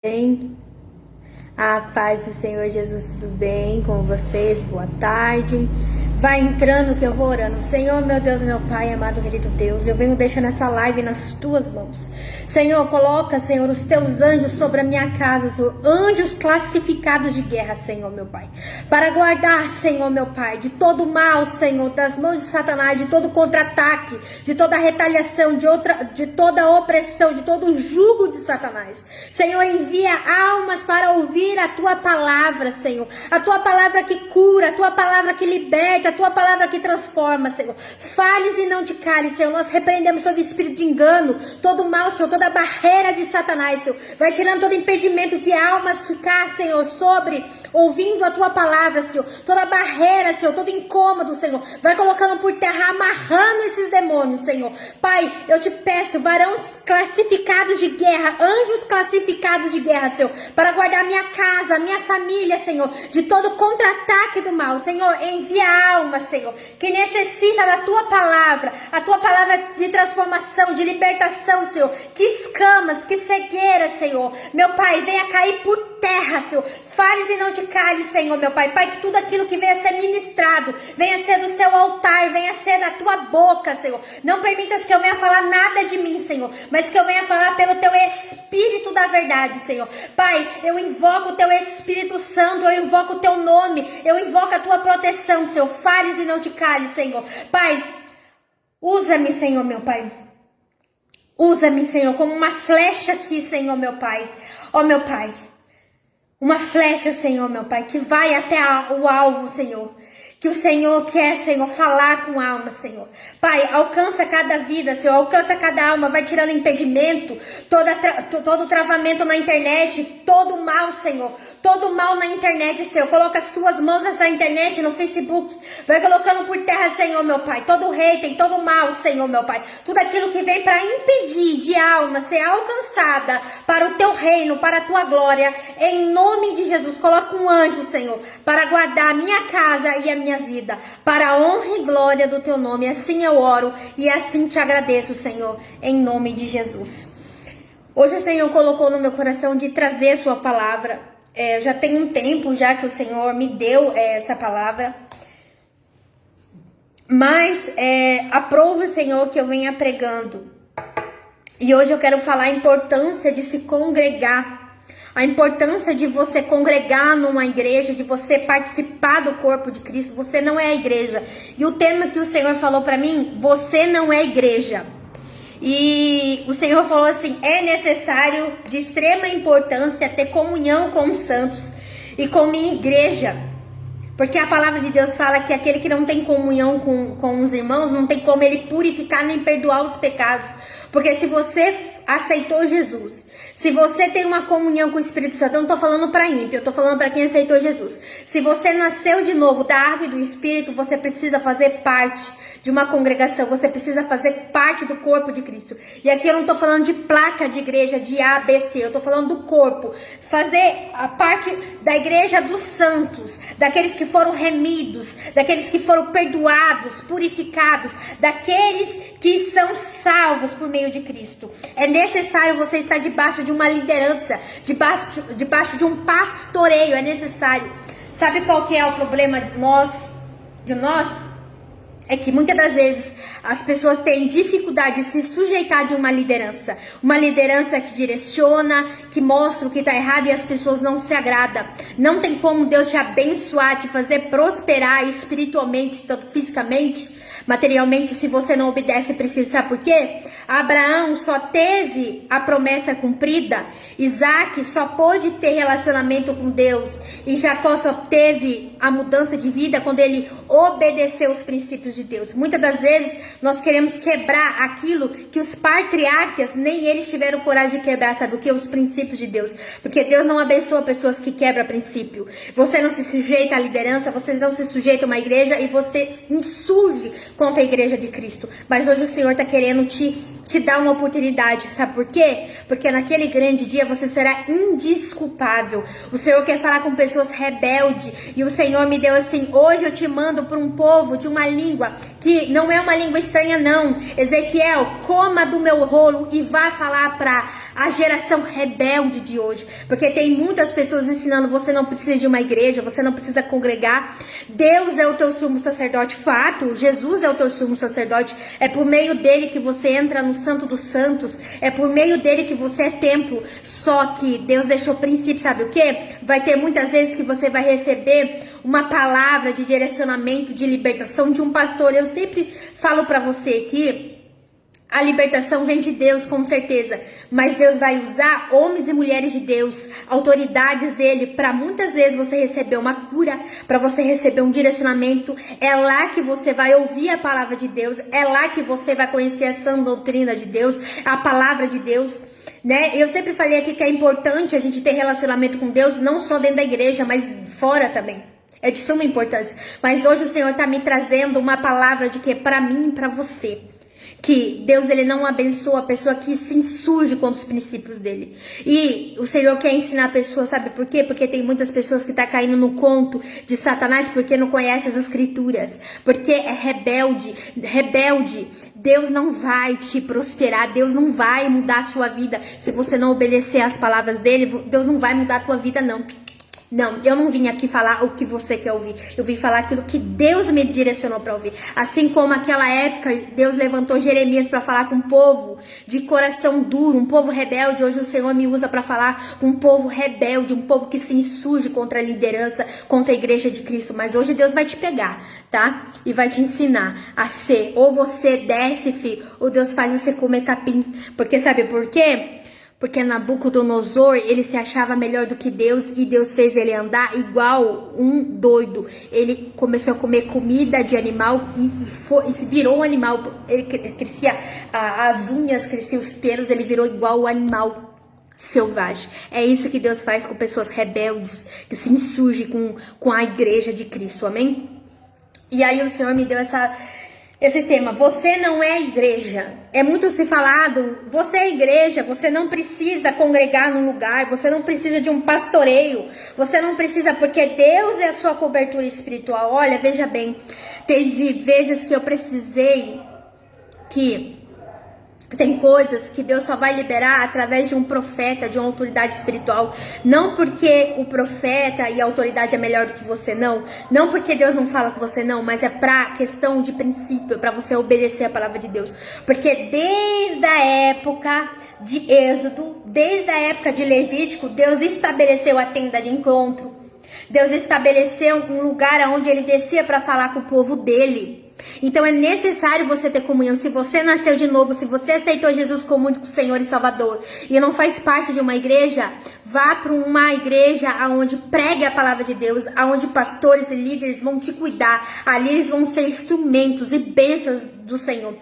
Bem, a paz do Senhor Jesus, tudo bem com vocês? Boa tarde. Vai entrando que eu vou orando. Senhor, meu Deus, meu Pai, amado querido Deus, eu venho deixando essa live nas tuas mãos. Senhor, coloca, Senhor, os teus anjos sobre a minha casa, Senhor, anjos classificados de guerra, Senhor, meu Pai, para guardar, Senhor, meu Pai, de todo mal, Senhor, das mãos de Satanás, de todo contra-ataque, de toda retaliação, de toda opressão, de todo jugo de Satanás. Senhor, envia almas para ouvir a tua palavra, Senhor, a tua palavra que cura, a tua palavra que liberta, a tua palavra que transforma, Senhor. Fales e não te cales, Senhor. Nós repreendemos todo espírito de engano, todo mal, Senhor, toda barreira de Satanás, Senhor. Vai tirando todo impedimento de almas ficar, Senhor, sobre ouvindo a tua palavra, Senhor. Toda barreira, Senhor, todo incômodo, Senhor. Vai colocando por terra, amarrando esses demônios, Senhor. Pai, eu te peço, varões classificados de guerra, anjos classificados de guerra, Senhor, para guardar minha casa, minha família, Senhor, de todo contra-ataque do mal, Senhor. Envia alma, Senhor, que necessita da tua palavra, a tua palavra de transformação, de libertação, Senhor, que escamas, que cegueira, Senhor, meu Pai, venha cair por terra, Senhor, fales e não te cales, Senhor, meu Pai, Pai, que tudo aquilo que venha ser ministrado, venha ser do seu altar, venha ser da tua boca, Senhor, não permitas que eu venha falar nada de mim, Senhor, mas que eu venha falar pelo teu Espírito da verdade, Senhor. Pai, eu invoco o teu Espírito Santo, eu invoco o teu nome, eu invoco a tua proteção, Senhor, fales e não te cales, Senhor. Pai, usa-me, Senhor, meu Pai. Usa-me, Senhor, como uma flecha aqui, Senhor, meu Pai. Ó, meu Pai, uma flecha, Senhor, meu Pai, que vai até o alvo, Senhor. Que o Senhor quer, Senhor, falar com a alma, Senhor. Pai, alcança cada vida, Senhor, alcança cada alma, vai tirando impedimento, todo travamento na internet, todo mal, Senhor, todo mal na internet, Senhor. Coloca as tuas mãos nessa internet, no Facebook, vai colocando por terra, Senhor, meu Pai, todo hater, todo mal, Senhor, meu Pai, tudo aquilo que vem para impedir de alma ser alcançada para o teu reino, para a tua glória, em nome de Jesus. Coloca um anjo, Senhor, para guardar a minha casa e a minha vida, para a honra e glória do teu nome. Assim eu oro e assim te agradeço, Senhor, em nome de Jesus. Hoje o Senhor colocou no meu coração de trazer sua palavra. Já tem um tempo já que o Senhor me deu essa palavra, mas aprove, Senhor, que eu venha pregando. E hoje eu quero falar a importância de se congregar, a importância de você congregar numa igreja, de você participar do corpo de Cristo. Você não é a igreja. E o tema que o Senhor falou para mim, você não é a igreja. E o Senhor falou assim, é necessário, de extrema importância, ter comunhão com os santos e com minha igreja. Porque a palavra de Deus fala que aquele que não tem comunhão com os irmãos, não tem como ele purificar nem perdoar os pecados. Porque se você aceitou Jesus, se você tem uma comunhão com o Espírito Santo, eu não tô falando para ímpio, eu tô falando para quem aceitou Jesus. Se você nasceu de novo da água e do Espírito, você precisa fazer parte de uma congregação, você precisa fazer parte do corpo de Cristo. E aqui eu não tô falando de placa de igreja, de A, B, C, eu tô falando do corpo. Fazer a parte da igreja dos santos, daqueles que foram remidos, daqueles que foram perdoados, purificados, daqueles que são salvos por meio de Cristo. É necessário você estar debaixo de uma liderança, debaixo de um pastoreio, é necessário. Sabe qual que é o problema de nós? É que muitas das vezes as pessoas têm dificuldade de se sujeitar de uma liderança que direciona, que mostra o que está errado e as pessoas não se agradam. Não tem como Deus te abençoar, te fazer prosperar espiritualmente, tanto fisicamente, materialmente, se você não obedece princípios. Sabe por quê? Abraão só teve a promessa cumprida, Isaac só pôde ter relacionamento com Deus e Jacó só teve a mudança de vida quando ele obedeceu os princípios de Deus. Muitas das vezes nós queremos quebrar aquilo que os patriarcas nem eles tiveram coragem de quebrar, sabe o que? Os princípios de Deus. Porque Deus não abençoa pessoas que quebram princípio. Você não se sujeita à liderança, você não se sujeita a uma igreja e você insurge contra a igreja de Cristo. Mas hoje o Senhor está querendo te dar uma oportunidade, sabe por quê? Porque naquele grande dia você será indesculpável. O Senhor quer falar com pessoas rebeldes e o Senhor me deu assim, hoje eu te mando para um povo de uma língua que não é uma língua estranha não. Ezequiel, coma do meu rolo e vá falar para a geração rebelde de hoje. Porque tem muitas pessoas ensinando, você não precisa de uma igreja, você não precisa congregar. Deus é o teu sumo sacerdote, fato. Jesus é o teu sumo sacerdote. É por meio dele que você entra no Santo dos Santos. É por meio dele que você é templo. Só que Deus deixou princípio, sabe o quê? Vai ter muitas vezes que você vai receber uma palavra de direcionamento, de libertação de um pastor. Eu sempre falo pra você que a libertação vem de Deus, com certeza, mas Deus vai usar homens e mulheres de Deus, autoridades dele, para muitas vezes você receber uma cura, para você receber um direcionamento. É lá que você vai ouvir a palavra de Deus, é lá que você vai conhecer a sã doutrina de Deus, a palavra de Deus, né? Eu sempre falei aqui que é importante a gente ter relacionamento com Deus, não só dentro da igreja, mas fora também. É de suma importância. Mas hoje o Senhor está me trazendo uma palavra de que para mim e para você, que Deus, ele não abençoa a pessoa que se insurge contra os princípios dele. E o Senhor quer ensinar a pessoa, sabe por quê? Porque tem muitas pessoas que estão caindo no conto de Satanás porque não conhecem as escrituras, porque é rebelde. Deus não vai te prosperar, Deus não vai mudar a sua vida se você não obedecer às palavras dele. Deus não vai mudar a tua vida, não. Não, eu não vim aqui falar o que você quer ouvir. Eu vim falar aquilo que Deus me direcionou para ouvir. Assim como naquela época Deus levantou Jeremias para falar com um povo de coração duro, um povo rebelde. Hoje o Senhor me usa para falar com um povo rebelde, um povo que se insurge contra a liderança, contra a igreja de Cristo. Mas hoje Deus vai te pegar, tá? E vai te ensinar a ser, ou você desce, filho, ou Deus faz você comer capim. Porque sabe por quê? Porque Nabucodonosor, ele se achava melhor do que Deus e Deus fez ele andar igual um doido. Ele começou a comer comida de animal e se virou um animal. Ele crescia as unhas, crescia os pelos, ele virou igual o animal selvagem. É isso que Deus faz com pessoas rebeldes, que se insurgem com a igreja de Cristo, amém? E aí o Senhor me deu esse tema, você não é igreja. É muito se falado, você é igreja, você não precisa congregar num lugar, você não precisa de um pastoreio, você não precisa, porque Deus é a sua cobertura espiritual. Olha, veja bem, teve vezes que eu precisei tem coisas que Deus só vai liberar através de um profeta, de uma autoridade espiritual. Não porque o profeta e a autoridade é melhor do que você, não. Não porque Deus não fala com você, não. Mas é pra questão de princípio, para você obedecer a palavra de Deus. Porque desde a época de Êxodo, desde a época de Levítico, Deus estabeleceu a tenda de encontro. Deus estabeleceu um lugar onde ele descia para falar com o povo dele. Então é necessário você ter comunhão. Se você nasceu de novo, se você aceitou Jesus como único Senhor e Salvador e não faz parte de uma igreja, vá para uma igreja onde pregue a palavra de Deus, onde pastores e líderes vão te cuidar. Ali eles vão ser instrumentos e bênçãos do Senhor.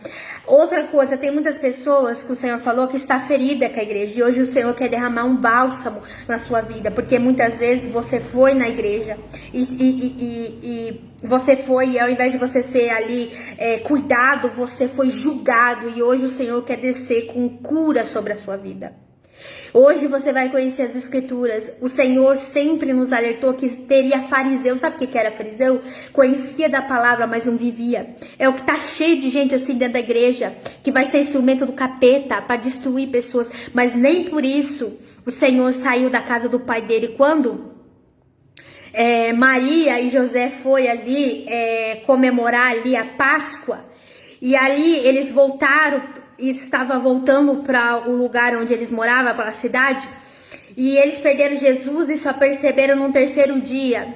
Outra coisa, tem muitas pessoas que o Senhor falou que está ferida com a igreja. E hoje o Senhor quer derramar um bálsamo na sua vida. Porque muitas vezes você foi na igreja e você foi, e ao invés de você ser ali cuidado, você foi julgado. E hoje o Senhor quer descer com cura sobre a sua vida. Hoje você vai conhecer as escrituras. O Senhor sempre nos alertou que teria fariseu. Sabe o que era fariseu? Conhecia da palavra, mas não vivia. É o que tá cheio de gente assim dentro da igreja, que vai ser instrumento do capeta para destruir pessoas. Mas nem por isso o Senhor saiu da casa do pai dele. Quando Maria e José foi ali comemorar ali a Páscoa, e ali eles voltaram e estava voltando para o lugar onde eles moravam, para a cidade, e eles perderam Jesus e só perceberam no terceiro dia.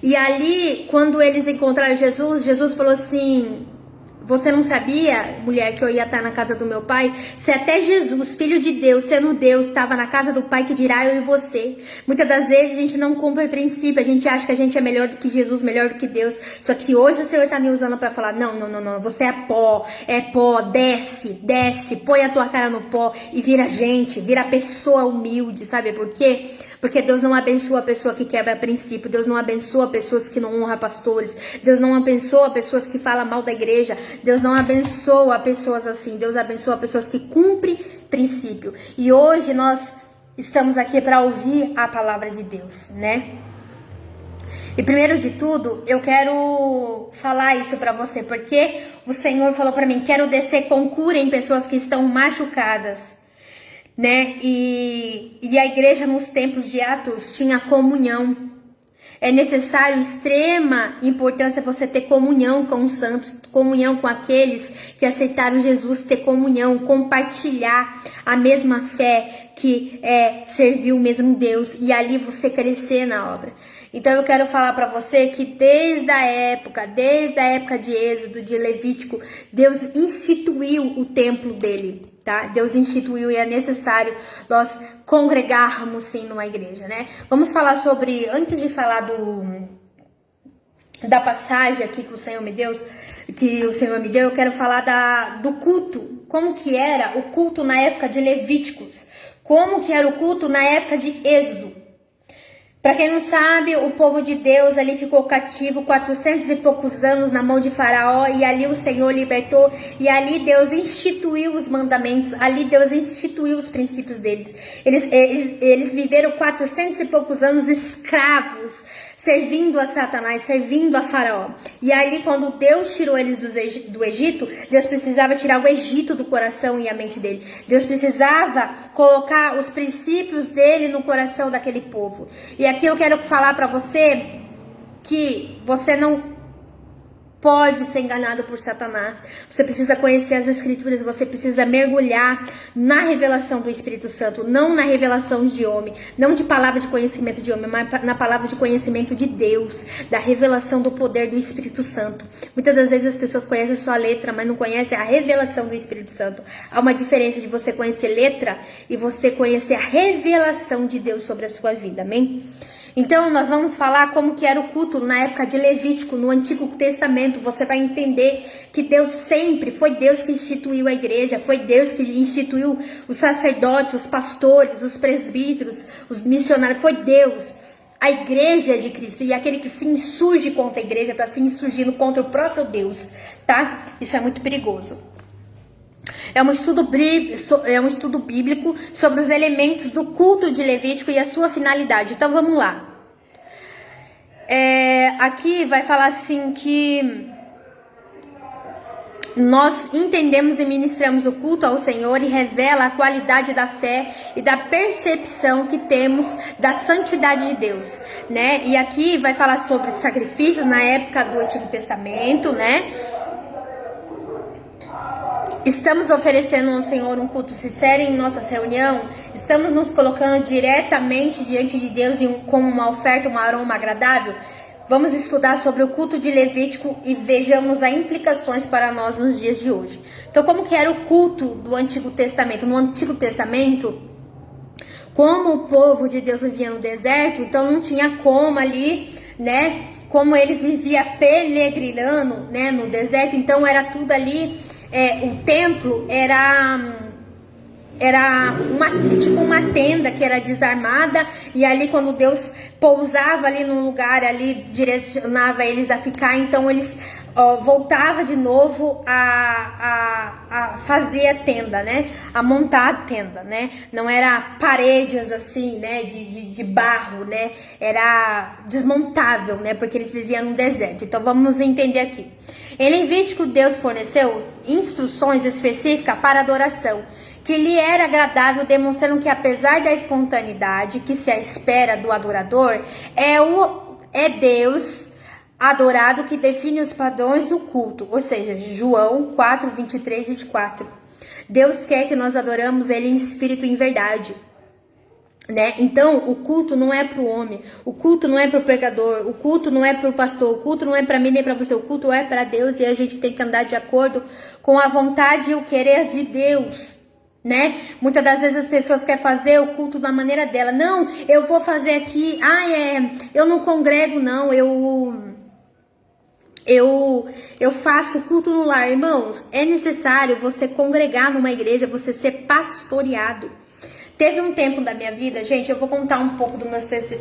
E ali, quando eles encontraram Jesus, Jesus falou assim: você não sabia, mulher, que eu ia estar na casa do meu pai? Se até Jesus, filho de Deus, sendo Deus, estava na casa do pai, que dirá eu e você? Muitas das vezes a gente não cumpre o princípio, a gente acha que a gente é melhor do que Jesus, melhor do que Deus. Só que hoje o Senhor está me usando para falar: não, você é pó, desce, põe a tua cara no pó e vira gente, vira pessoa humilde, sabe por quê? Porque Deus não abençoa a pessoa que quebra princípio. Deus não abençoa pessoas que não honram pastores. Deus não abençoa pessoas que falam mal da igreja. Deus não abençoa pessoas assim. Deus abençoa pessoas que cumprem princípio. E hoje nós estamos aqui para ouvir a palavra de Deus, né? E primeiro de tudo, eu quero falar isso para você, porque o Senhor falou para mim: quero descer com cura em pessoas que estão machucadas. né? E a igreja nos tempos de Atos tinha comunhão. É necessário, extrema importância, você ter comunhão com os santos, comunhão com aqueles que aceitaram Jesus, ter comunhão, compartilhar a mesma fé, que é servir o mesmo Deus, e ali você crescer na obra. Então eu quero falar para você que desde a época de Êxodo, de Levítico, Deus instituiu o templo dele, tá? Deus instituiu, e é necessário nós congregarmos sim numa igreja, né? Vamos falar sobre, antes de falar da passagem aqui que o Senhor me deu, eu quero falar do culto. Como que era o culto na época de Levíticos? Como que era o culto na época de Êxodo? Para quem não sabe, o povo de Deus ali ficou cativo 400 e poucos anos na mão de Faraó, e ali o Senhor libertou, e ali Deus instituiu os mandamentos, ali Deus instituiu os princípios deles. Eles viveram 400 e poucos anos escravos, servindo a Satanás, servindo a Faraó. E ali, quando Deus tirou eles do Egito, Deus precisava tirar o Egito do coração e a mente dele. Deus precisava colocar os princípios dele no coração daquele povo. E aqui eu quero falar para você que você não pode ser enganado por Satanás. Você precisa conhecer as Escrituras, você precisa mergulhar na revelação do Espírito Santo, não na revelação de homem, não de palavra de conhecimento de homem, mas na palavra de conhecimento de Deus, da revelação do poder do Espírito Santo. Muitas das vezes as pessoas conhecem só a letra, mas não conhecem a revelação do Espírito Santo. Há uma diferença de você conhecer letra e você conhecer a revelação de Deus sobre a sua vida, amém? Então, nós vamos falar como que era o culto na época de Levítico, no Antigo Testamento. Você vai entender que Deus sempre, foi Deus que instituiu a igreja, foi Deus que instituiu os sacerdotes, os pastores, os presbíteros, os missionários, foi Deus. A igreja é de Cristo, e aquele que se insurge contra a igreja está se insurgindo contra o próprio Deus, tá? Isso é muito perigoso. É um estudo bíblico sobre os elementos do culto de Levítico e a sua finalidade. Então vamos lá. Aqui vai falar assim que nós entendemos e ministramos o culto ao Senhor, e revela a qualidade da fé e da percepção que temos da santidade de Deus, né? E aqui vai falar sobre sacrifícios na época do Antigo Testamento, né? Estamos oferecendo ao Senhor um culto sincero em nossa reunião? Estamos nos colocando diretamente diante de Deus como uma oferta, um aroma agradável? Vamos estudar sobre o culto de Levítico e vejamos as implicações para nós nos dias de hoje. Então, como que era o culto do Antigo Testamento? No Antigo Testamento, como o povo de Deus vivia no deserto, então não tinha como ali, né? Como eles viviam peregrinando, né, no deserto, então era tudo ali. O templo era tipo uma tenda que era desarmada, e ali quando Deus pousava ali num lugar ali, direcionava eles a ficar, então eles voltava de novo a fazer a tenda, né? A montar a tenda, né? Não era paredes assim, né? De barro, né? Era desmontável, né? Porque eles viviam no deserto. Então vamos entender aqui. Em Levítico, Deus forneceu instruções específicas para adoração, que lhe era agradável, demonstrando que apesar da espontaneidade que se espera do adorador, é Deus adorado que define os padrões do culto, ou seja, João 4, 23 e 24. Deus quer que nós adoramos Ele em espírito e em verdade, né? Então, o culto não é para o homem, o culto não é para o pregador, o culto não é para o pastor, o culto não é para mim nem para você, o culto é para Deus, e a gente tem que andar de acordo com a vontade e o querer de Deus, né? Muitas das vezes as pessoas querem fazer o culto da maneira dela. Não, eu vou fazer aqui, eu não congrego, não, eu faço culto no lar. Irmãos, é necessário você congregar numa igreja, você ser pastoreado. Teve um tempo da minha vida, gente, eu vou contar um pouco do meu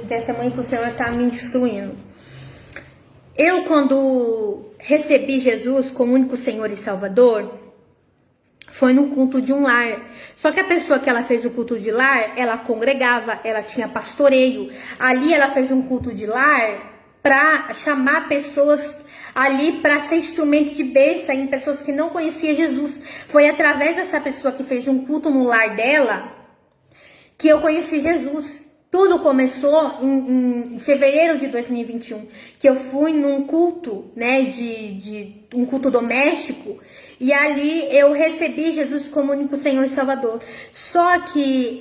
testemunho que o Senhor está me instruindo. Eu, quando recebi Jesus como único Senhor e Salvador, foi no culto de um lar. Só que a pessoa que ela fez o culto de lar, ela congregava, ela tinha pastoreio. Ali ela fez um culto de lar para chamar pessoas ali para ser instrumento de bênção em pessoas que não conheciam Jesus. Foi através dessa pessoa que fez um culto no lar dela, que eu conheci Jesus. Tudo começou em fevereiro de 2021, que eu fui num culto, né, de um culto doméstico, e ali eu recebi Jesus como único Senhor e Salvador. Só que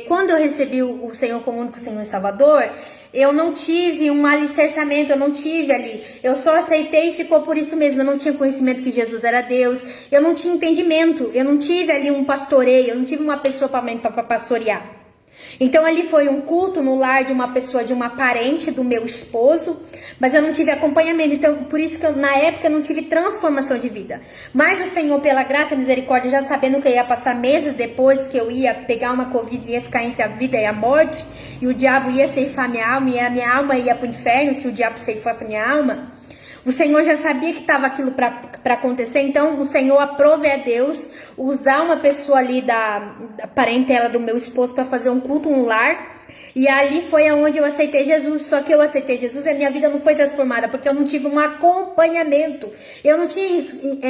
quando eu recebi o Senhor como único Senhor e Salvador, eu não tive um alicerçamento, eu não tive ali, eu só aceitei e ficou por isso mesmo. Eu não tinha conhecimento que Jesus era Deus, eu não tinha entendimento, eu não tive ali um pastoreio, eu não tive uma pessoa para pastorear. Então ali foi um culto no lar de uma pessoa, de uma parente do meu esposo, mas eu não tive acompanhamento. Então por isso que na época eu não tive transformação de vida. Mas o Senhor, pela graça e misericórdia, já sabendo que eu ia passar meses depois, que eu ia pegar uma Covid e ia ficar entre a vida e a morte, e o diabo ia ceifar minha alma, e a minha alma ia para o inferno se o diabo ceifasse a minha alma. O Senhor já sabia que estava aquilo para acontecer, então o Senhor aprove a Deus usar uma pessoa ali da parentela do meu esposo para fazer um culto no lar. E ali foi aonde eu aceitei Jesus. Só que eu aceitei Jesus e a minha vida não foi transformada, porque eu não tive um acompanhamento. Eu não tinha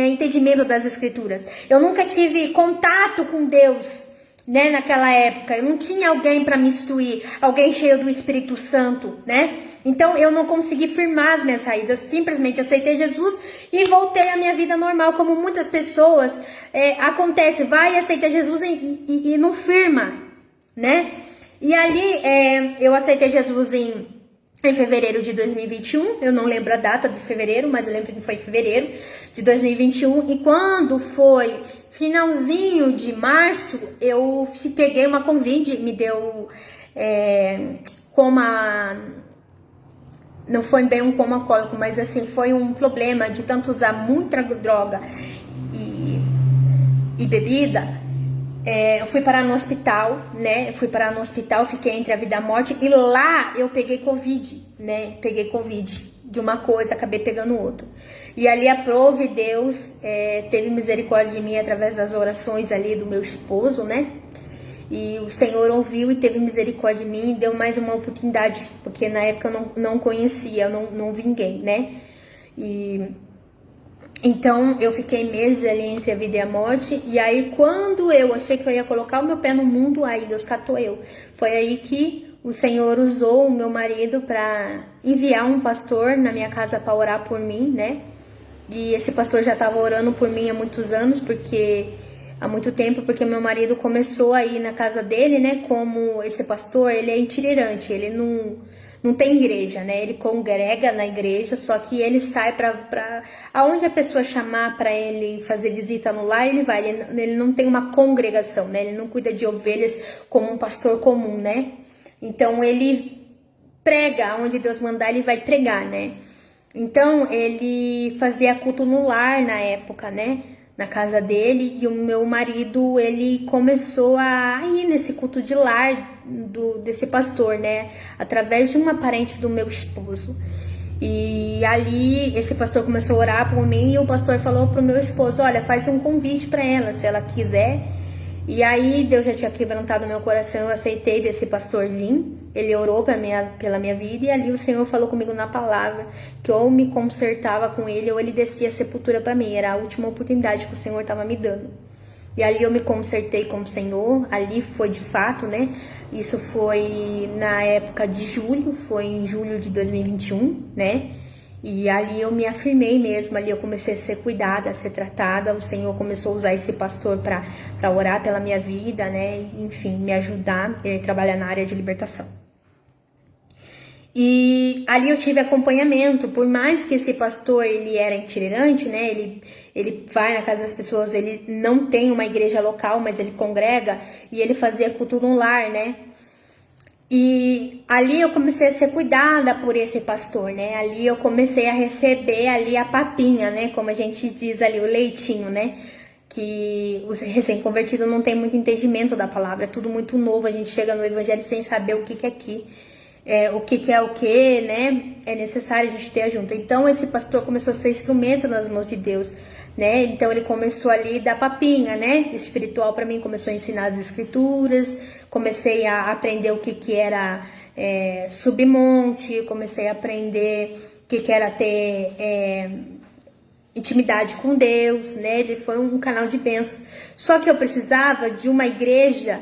entendimento das Escrituras. Eu nunca tive contato com Deus, né, naquela época. Eu não tinha alguém para me instruir, alguém cheio do Espírito Santo, né? Então eu não consegui firmar as minhas raízes. Eu simplesmente aceitei Jesus e voltei à minha vida normal, como muitas pessoas acontece, vai e aceita Jesus e não firma, né? E ali eu aceitei Jesus em fevereiro de 2021, eu não lembro a data de fevereiro, mas eu lembro que foi em fevereiro de 2021, e quando foi finalzinho de março, eu peguei uma Covid, me deu não foi bem um coma alcoólico, mas assim, foi um problema de tanto usar muita droga e bebida. Eu fui parar no hospital, né? Fui parar no hospital, fiquei entre a vida e a morte. E lá eu peguei Covid, né? Peguei Covid de uma coisa, acabei pegando outra. E ali aprove Deus, teve misericórdia de mim através das orações ali do meu esposo, né? E o Senhor ouviu e teve misericórdia de mim e deu mais uma oportunidade. Porque na época eu não conhecia, eu não vinguei, né? Então eu fiquei meses ali entre a vida e a morte. E aí quando eu achei que eu ia colocar o meu pé no mundo, aí Deus catou eu. Foi aí que o Senhor usou o meu marido para enviar um pastor na minha casa para orar por mim, né? E esse pastor já estava orando por mim há muitos anos, há muito tempo, porque meu marido começou a ir na casa dele, né? Como esse pastor, ele é itinerante, ele não tem igreja, né? Ele congrega na igreja, só que ele sai para aonde a pessoa chamar para ele fazer visita no lar, ele vai. Ele não tem uma congregação, né? Ele não cuida de ovelhas como um pastor comum, né? Então ele prega onde Deus mandar, ele vai pregar, né? Então ele fazia culto no lar na época, né? Na casa dele, e o meu marido, ele começou a ir nesse culto de lar desse pastor, né? Através de uma parente do meu esposo. E ali, esse pastor começou a orar por mim, e o pastor falou pro meu esposo, olha, faz um convite para ela, se ela quiser. E aí, Deus já tinha quebrantado meu coração, eu aceitei desse pastor vir. Ele orou pela minha vida, e ali o Senhor falou comigo na palavra que ou me consertava com ele, ou ele descia a sepultura para mim. Era a última oportunidade que o Senhor estava me dando. E ali eu me consertei com o Senhor, ali foi de fato, né? Isso foi na época de julho, foi em julho de 2021, né? E ali eu me afirmei mesmo, ali eu comecei a ser cuidada, a ser tratada. O Senhor começou a usar esse pastor para orar pela minha vida, né? Enfim, me ajudar. Ele trabalha na área de libertação. E ali eu tive acompanhamento, por mais que esse pastor, ele era itinerante, né? Ele vai na casa das pessoas, ele não tem uma igreja local, mas ele congrega, e ele fazia culto no lar, né? E ali eu comecei a ser cuidada por esse pastor, né? Ali eu comecei a receber ali a papinha, né? Como a gente diz ali, o leitinho, né? Que o recém-convertido não tem muito entendimento da palavra, é tudo muito novo. A gente chega no evangelho sem saber o que é aqui, o que é o que, né? É necessário a gente ter junto. Então esse pastor começou a ser instrumento nas mãos de Deus, né? Então ele começou ali a dar papinha, né? Espiritual para mim, começou a ensinar as escrituras. Comecei a aprender o que era submonte, comecei a aprender o que era ter intimidade com Deus, né? Ele foi um canal de bênção. Só que eu precisava de uma igreja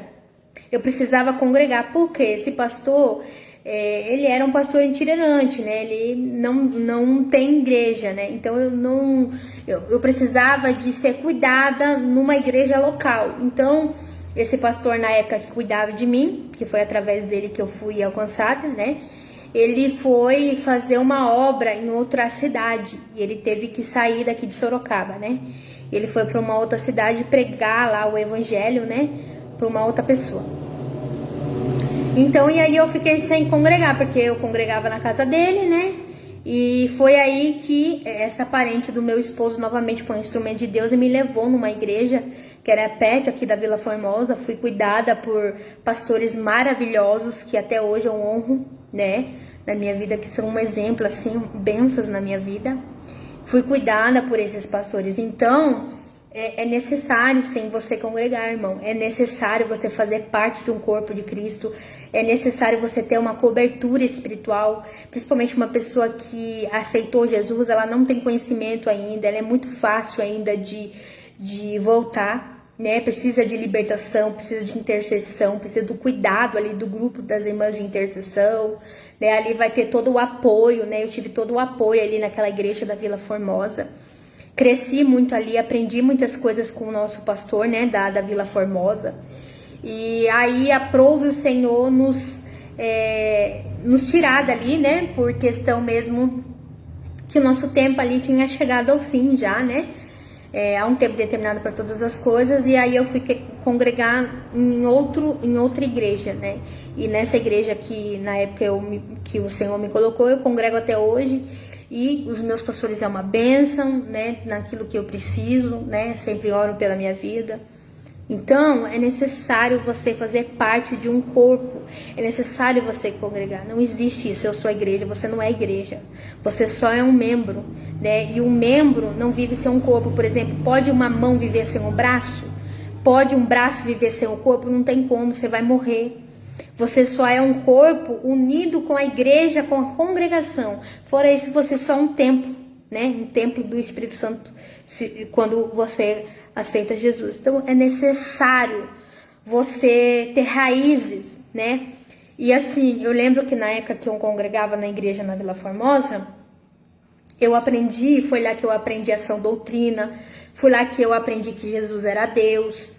Eu precisava congregar, porque esse pastor, ele era um pastor itinerante, né? Ele não tem igreja, né? Então eu precisava de ser cuidada numa igreja local. Então, esse pastor na época que cuidava de mim, que foi através dele que eu fui alcançada, né? Ele foi fazer uma obra em outra cidade e ele teve que sair daqui de Sorocaba, né? Ele foi para uma outra cidade pregar lá o evangelho, né? Para uma outra pessoa. Então, e aí eu fiquei sem congregar, porque eu congregava na casa dele, né? E foi aí que essa parente do meu esposo novamente foi um instrumento de Deus e me levou numa igreja que era perto aqui da Vila Formosa. Fui cuidada por pastores maravilhosos que até hoje eu honro, né? Na minha vida, que são um exemplo, assim, bênçãos na minha vida. Fui cuidada por esses pastores. Então, é necessário sim você congregar, irmão. É necessário você fazer parte de um corpo de Cristo. É necessário você ter uma cobertura espiritual. Principalmente uma pessoa que aceitou Jesus, ela não tem conhecimento ainda. Ela é muito fácil ainda de voltar, né? Precisa de libertação, precisa de intercessão, precisa do cuidado ali do grupo das irmãs de intercessão, né? Ali vai ter todo o apoio, né? Eu tive todo o apoio ali naquela igreja da Vila Formosa. Cresci muito ali, aprendi muitas coisas com o nosso pastor, né, da Vila Formosa. E aí aprove o Senhor nos tirar dali, né, por questão mesmo que o nosso tempo ali tinha chegado ao fim já, né. Há um tempo determinado para todas as coisas. E aí eu fui congregar em outra igreja, né. E nessa igreja que na época que o Senhor me colocou, eu congrego até hoje. E os meus pastores é uma bênção, né, naquilo que eu preciso, né, sempre oro pela minha vida. Então, é necessário você fazer parte de um corpo, é necessário você congregar. Não existe isso, eu sou a igreja, você não é igreja. Você só é um membro, né, e um membro não vive sem um corpo. Por exemplo, pode uma mão viver sem um braço? Pode um braço viver sem um corpo? Não tem como, você vai morrer. Você só é um corpo unido com a igreja, com a congregação. Fora isso, você só é um templo, né? Um templo do Espírito Santo, quando você aceita Jesus. Então, é necessário você ter raízes, né? E assim, eu lembro que na época que eu congregava na igreja na Vila Formosa, foi lá que eu aprendi a sã doutrina, foi lá que eu aprendi que Jesus era Deus.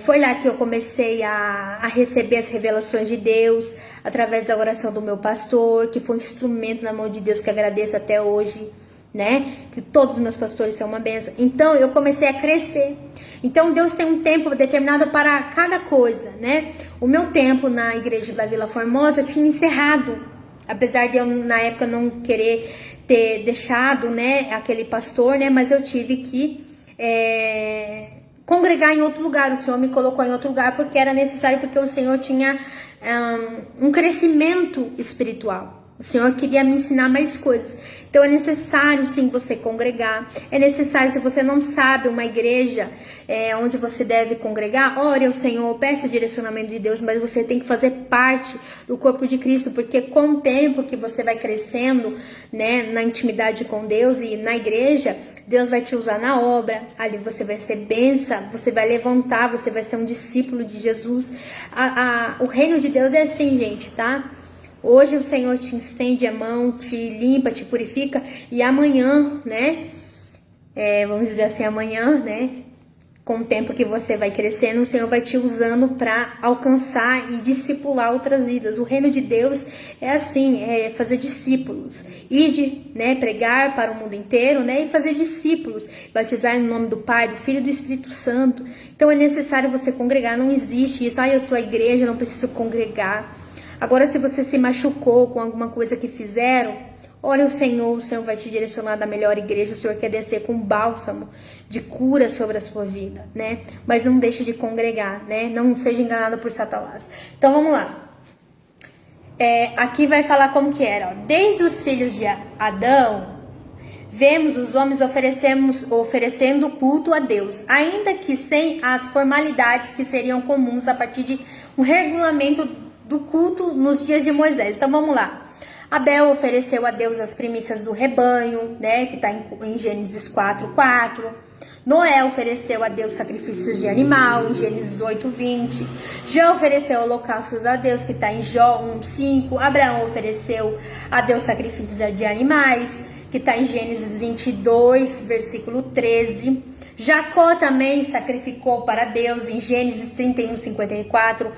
Foi lá que eu comecei a receber as revelações de Deus através da oração do meu pastor, que foi um instrumento na mão de Deus que agradeço até hoje, né? Que todos os meus pastores são uma bênção. Então eu comecei a crescer. Então Deus tem um tempo determinado para cada coisa, né? O meu tempo na igreja da Vila Formosa tinha encerrado, apesar de eu na época não querer ter deixado, né, aquele pastor, né? Mas eu tive que congregar em outro lugar. O Senhor me colocou em outro lugar porque era necessário, porque o Senhor tinha um crescimento espiritual. O Senhor queria me ensinar mais coisas. Então é necessário sim você congregar. É necessário, se você não sabe uma igreja onde você deve congregar, ore ao Senhor, peça o direcionamento de Deus, mas você tem que fazer parte do corpo de Cristo, porque com o tempo que você vai crescendo, né, na intimidade com Deus e na igreja, Deus vai te usar na obra. Ali você vai ser bênção, você vai levantar, você vai ser um discípulo de Jesus. O reino de Deus é assim, gente, tá? Hoje o Senhor te estende a mão, te limpa, te purifica, e amanhã, né, vamos dizer assim, amanhã, né, com o tempo que você vai crescendo, o Senhor vai te usando para alcançar e discipular outras vidas. O reino de Deus é assim, é fazer discípulos, ide, né, pregar para o mundo inteiro, né, e fazer discípulos, batizar em nome do Pai, do Filho e do Espírito Santo. Então é necessário você congregar, não existe isso, eu sou a igreja, não preciso congregar. Agora, se você se machucou com alguma coisa que fizeram, ore ao Senhor, o Senhor vai te direcionar da melhor igreja, o Senhor quer descer com bálsamo de cura sobre a sua vida, né? Mas não deixe de congregar, né? Não seja enganado por Satanás. Então, vamos lá. Aqui vai falar como que era, ó. Desde os filhos de Adão, vemos os homens oferecendo culto a Deus, ainda que sem as formalidades que seriam comuns a partir de um regulamento do culto nos dias de Moisés. Então vamos lá. Abel ofereceu a Deus as primícias do rebanho, né, que está em Gênesis 4:4. Noé ofereceu a Deus sacrifícios de animal, em Gênesis 8:20. Jó ofereceu holocaustos a Deus, que está em Jó 1:5. Abraão ofereceu a Deus sacrifícios de animais, que está em Gênesis 22, versículo 13. Jacó também sacrificou para Deus, em Gênesis 31:54.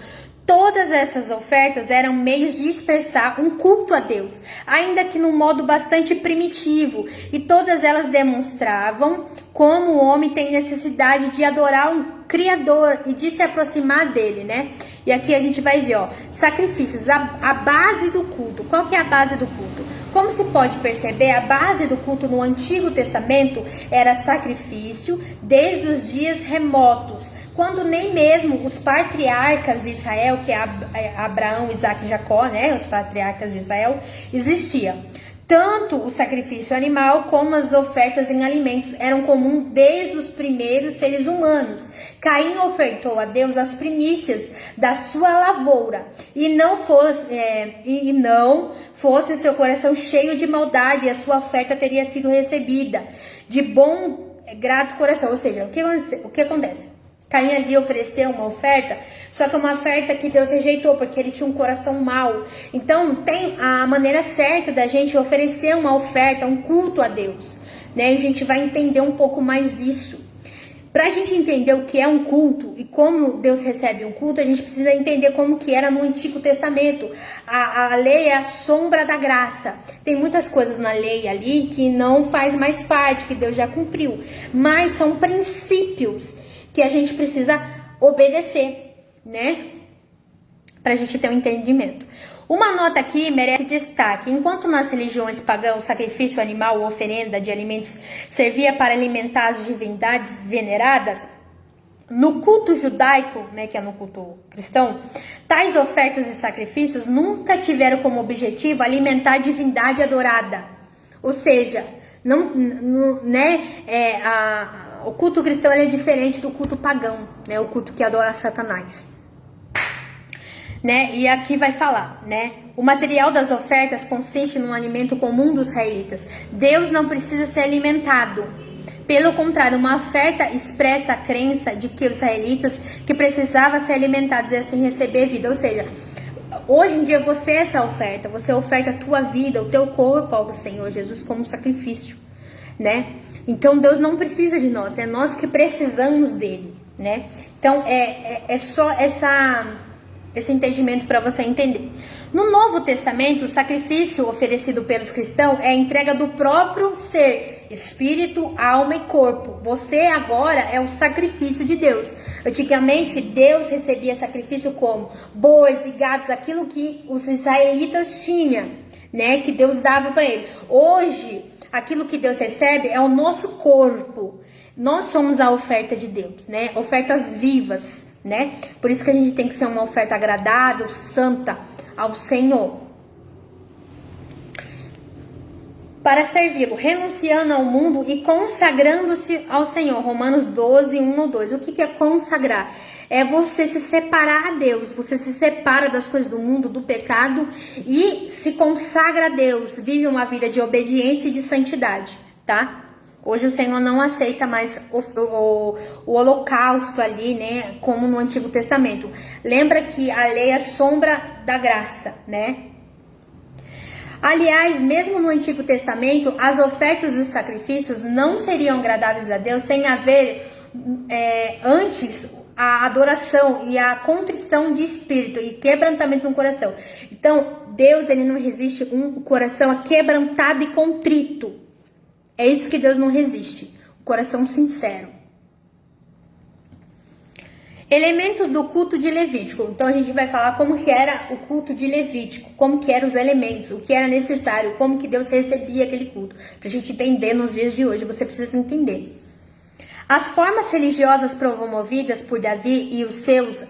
Todas essas ofertas eram meios de expressar um culto a Deus, ainda que num modo bastante primitivo, e todas elas demonstravam como o homem tem necessidade de adorar um Criador e de se aproximar dele, né? E aqui a gente vai ver, ó, sacrifícios, a base do culto. Qual que é a base do culto? Como se pode perceber, a base do culto no Antigo Testamento era sacrifício desde os dias remotos, quando nem mesmo os patriarcas de Israel, que é Abraão, Isaac e Jacó, né, os patriarcas de Israel, existiam. Tanto o sacrifício animal como as ofertas em alimentos eram comuns desde os primeiros seres humanos. Caim ofertou a Deus as primícias da sua lavoura, e não fosse o seu coração cheio de maldade, a sua oferta teria sido recebida de bom, grato coração. Ou seja, o que acontece? Caim ali ofereceu uma oferta, só que uma oferta que Deus rejeitou, porque ele tinha um coração mau. Então, tem a maneira certa da gente oferecer uma oferta, um culto a Deus, né? E a gente vai entender um pouco mais isso. Para a gente entender o que é um culto e como Deus recebe um culto, a gente precisa entender como que era no Antigo Testamento. A lei é a sombra da graça. Tem muitas coisas na lei ali que não faz mais parte, que Deus já cumpriu, mas são princípios que a gente precisa obedecer, né? Pra gente ter um entendimento. Uma nota aqui merece destaque. Enquanto nas religiões pagãs o sacrifício animal ou oferenda de alimentos servia para alimentar as divindades veneradas, no culto judaico, né, que é no culto cristão, tais ofertas e sacrifícios nunca tiveram como objetivo alimentar a divindade adorada. Ou seja, o culto cristão é diferente do culto pagão, né? O culto que adora Satanás, né? E aqui vai falar, né? O material das ofertas consiste num alimento comum dos israelitas. Deus não precisa ser alimentado. Pelo contrário, uma oferta expressa a crença de que os israelitas que precisavam ser alimentados e assim receber vida. Ou seja, hoje em dia você é essa oferta. Você oferta a tua vida, o teu corpo ao Senhor Jesus como sacrifício, né? Então Deus não precisa de nós, é nós que precisamos dele, né? Então é só esse entendimento para você entender. No Novo Testamento, o sacrifício oferecido pelos cristãos é a entrega do próprio ser, espírito, alma e corpo. Você agora é o sacrifício de Deus. Antigamente, Deus recebia sacrifício como bois e gados, aquilo que os israelitas tinham, né? Que Deus dava para ele. Hoje, aquilo que Deus recebe é o nosso corpo. Nós somos a oferta de Deus, né? Ofertas vivas, né? Por isso que a gente tem que ser uma oferta agradável, santa ao Senhor. Para servi-lo, renunciando ao mundo e consagrando-se ao Senhor. Romanos 12, 1 ou 2. O que é consagrar? É você se separar a Deus. Você se separa das coisas do mundo, do pecado, e se consagra a Deus. Vive uma vida de obediência e de santidade, tá? Hoje o Senhor não aceita mais o holocausto ali, né? Como no Antigo Testamento. Lembra que a lei é sombra da graça, né? Aliás, mesmo no Antigo Testamento, as ofertas e os sacrifícios não seriam agradáveis a Deus sem haver antes a adoração e a contrição de espírito e quebrantamento no coração. Então, Deus, ele não resiste um coração quebrantado e contrito. É isso que Deus não resiste, o coração sincero. Elementos do culto de Levítico. Então a gente vai falar como que era o culto de Levítico, como que eram os elementos, o que era necessário, como que Deus recebia aquele culto. Pra gente entender nos dias de hoje, você precisa entender. As formas religiosas promovidas por Davi e os seus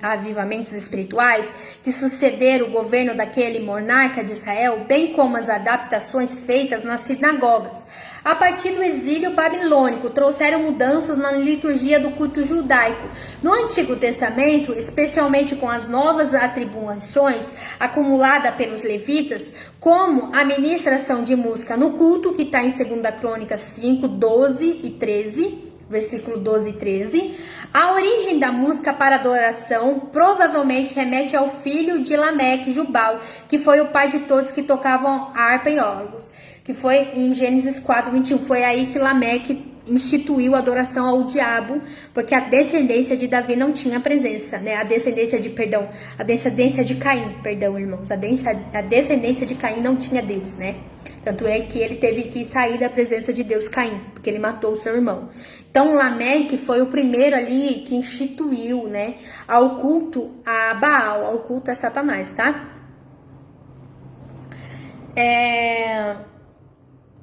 avivamentos espirituais que sucederam o governo daquele monarca de Israel, bem como as adaptações feitas nas sinagogas, a partir do exílio babilônico, trouxeram mudanças na liturgia do culto judaico. No Antigo Testamento, especialmente com as novas atribuições acumuladas pelos levitas, como a ministração de música no culto, que está em 2 Crônicas 5, 12 e 13, versículo 12 e 13. A origem da música para adoração provavelmente remete ao filho de Lameque, Jubal, que foi o pai de todos que tocavam harpa e órgãos, que foi em Gênesis 4, 21. Foi aí que Lameque instituiu a adoração ao diabo, porque a descendência de Davi não tinha presença, né? A descendência de Caim, perdão, irmãos, a descendência de Caim não tinha Deus, né? Tanto é que ele teve que sair da presença de Deus, Caim, porque ele matou o seu irmão. Então, Lameque foi o primeiro ali que instituiu, né, ao culto a Baal, ao culto a Satanás, tá?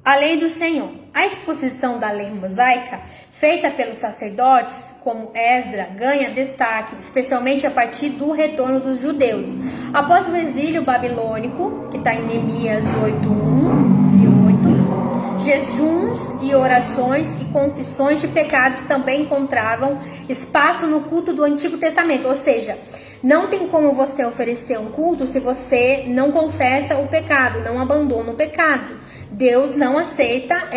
A lei do Senhor. A exposição da lei mosaica, feita pelos sacerdotes, como Esdra, ganha destaque, especialmente a partir do retorno dos judeus. Após o exílio babilônico, que está em Neemias 8:1 e 8, jejuns e orações e confissões de pecados também encontravam espaço no culto do Antigo Testamento, ou seja, não tem como você oferecer um culto se você não confessa o pecado, não abandona o pecado. Deus não aceita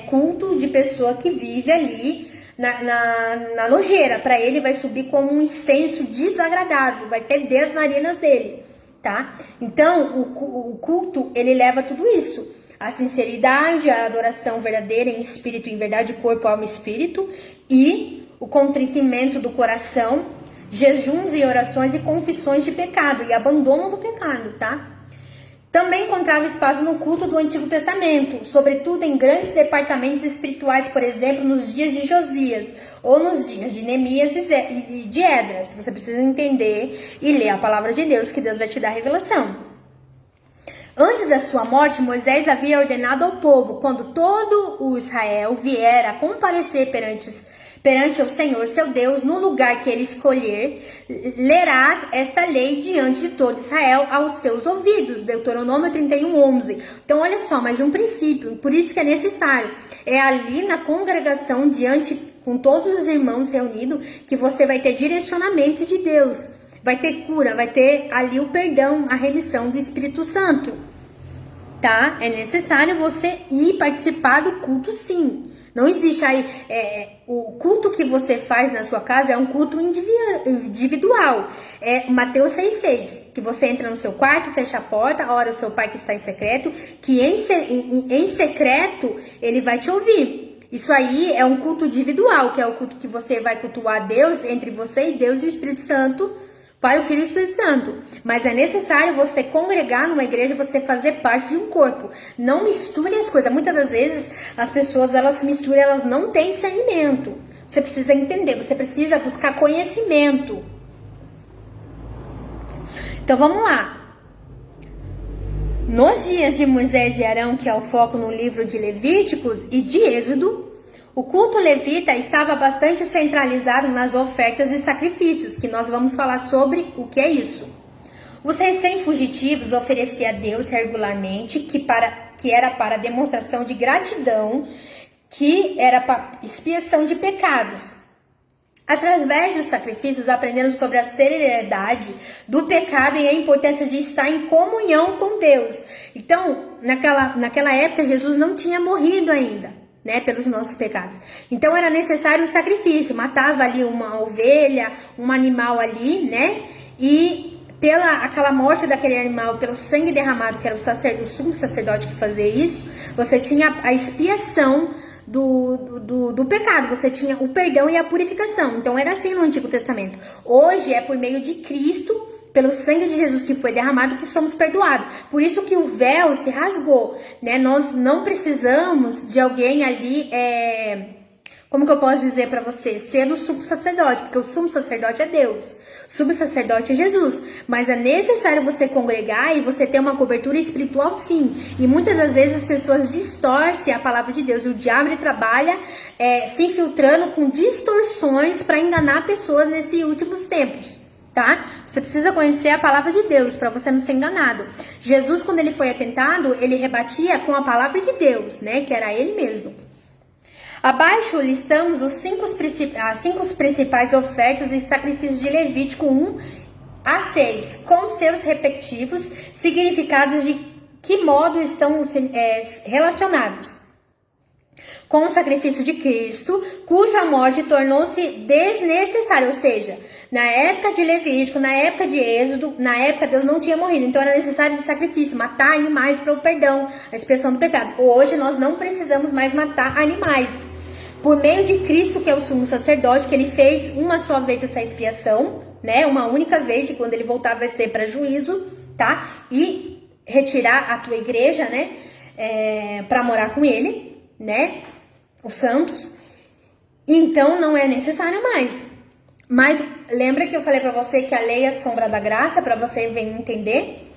culto de pessoa que vive ali na nojeira. Para ele vai subir como um incenso desagradável, vai feder as narinas dele, tá? Então, o culto, ele leva tudo isso. A sinceridade, a adoração verdadeira em espírito, em verdade, corpo, alma e espírito, e o contritamento do coração, jejuns e orações e confissões de pecado e abandono do pecado, tá? Também encontrava espaço no culto do Antigo Testamento, sobretudo em grandes departamentos espirituais, por exemplo, nos dias de Josias ou nos dias de Neemias e de Esdras. Você precisa entender e ler a palavra de Deus, que Deus vai te dar revelação. Antes da sua morte, Moisés havia ordenado ao povo, quando todo o Israel vier a comparecer perante o Senhor, seu Deus, no lugar que ele escolher, lerás esta lei diante de todo Israel aos seus ouvidos. Deuteronômio 31:11. Então, olha só, mais um princípio, por isso que é necessário. É ali na congregação, com todos os irmãos reunidos, que você vai ter direcionamento de Deus. Vai ter cura, vai ter ali o perdão, a remissão do Espírito Santo. Tá? É necessário você ir participar do culto, sim. Não existe aí, o culto que você faz na sua casa é um culto individual. É Mateus 6,6, que você entra no seu quarto, fecha a porta, ora o seu pai que está em secreto, que em secreto ele vai te ouvir. Isso aí é um culto individual, que é o culto que você vai cultuar Deus, entre você e Deus e o Espírito Santo, Pai, o Filho e o Espírito Santo. Mas é necessário você congregar numa igreja, você fazer parte de um corpo. Não misture as coisas. Muitas das vezes as pessoas, elas se misturam, elas não têm discernimento. Você precisa entender, você precisa buscar conhecimento. Então vamos lá. Nos dias de Moisés e Arão, que é o foco no livro de Levíticos e de Êxodo, o culto levita estava bastante centralizado nas ofertas e sacrifícios, que nós vamos falar sobre o que é isso. Os recém-fugitivos ofereciam a Deus regularmente, que era para demonstração de gratidão, que era para expiação de pecados. Através dos sacrifícios, aprenderam sobre a seriedade do pecado e a importância de estar em comunhão com Deus. Então, naquela época, Jesus não tinha morrido ainda, né, pelos nossos pecados. Então era necessário um sacrifício, matava ali uma ovelha, um animal ali, né, e aquela morte daquele animal, pelo sangue derramado, que era o sumo sacerdote que fazia isso, você tinha a expiação do pecado, você tinha o perdão e a purificação. Então era assim no Antigo Testamento. Hoje é por meio de Cristo, pelo sangue de Jesus que foi derramado, que somos perdoados. Por isso que o véu se rasgou, né? Nós não precisamos de alguém ali, como que eu posso dizer para você? Ser o sumo sacerdote, porque o sumo sacerdote é Deus. O sumo sacerdote é Jesus. Mas é necessário você congregar e você ter uma cobertura espiritual, sim. E muitas das vezes as pessoas distorcem a palavra de Deus. E o diabo, ele trabalha se infiltrando com distorções para enganar pessoas nesses últimos tempos. Tá? Você precisa conhecer a palavra de Deus para você não ser enganado. Jesus, quando ele foi atentado, ele rebatia com a palavra de Deus, né? Que era ele mesmo. Abaixo listamos as cinco principais ofertas e sacrifícios de Levítico 1-6, com seus respectivos significados de que modo estão relacionados. com o sacrifício de Cristo, cuja morte tornou-se desnecessária. Ou seja, na época de Levítico, na época de Êxodo, na época Deus não tinha morrido, então era necessário de sacrifício, matar animais para o perdão, a expiação do pecado. Hoje nós não precisamos mais matar animais. Por meio de Cristo, que é o sumo sacerdote, que ele fez uma só vez essa expiação, né? Uma única vez, e quando ele voltar vai ser para juízo, tá? E retirar a tua igreja, né? Para morar com ele, né? Os santos. Então não é necessário mais. Mas lembra que eu falei para você que a lei é a sombra da graça, para você vir entender?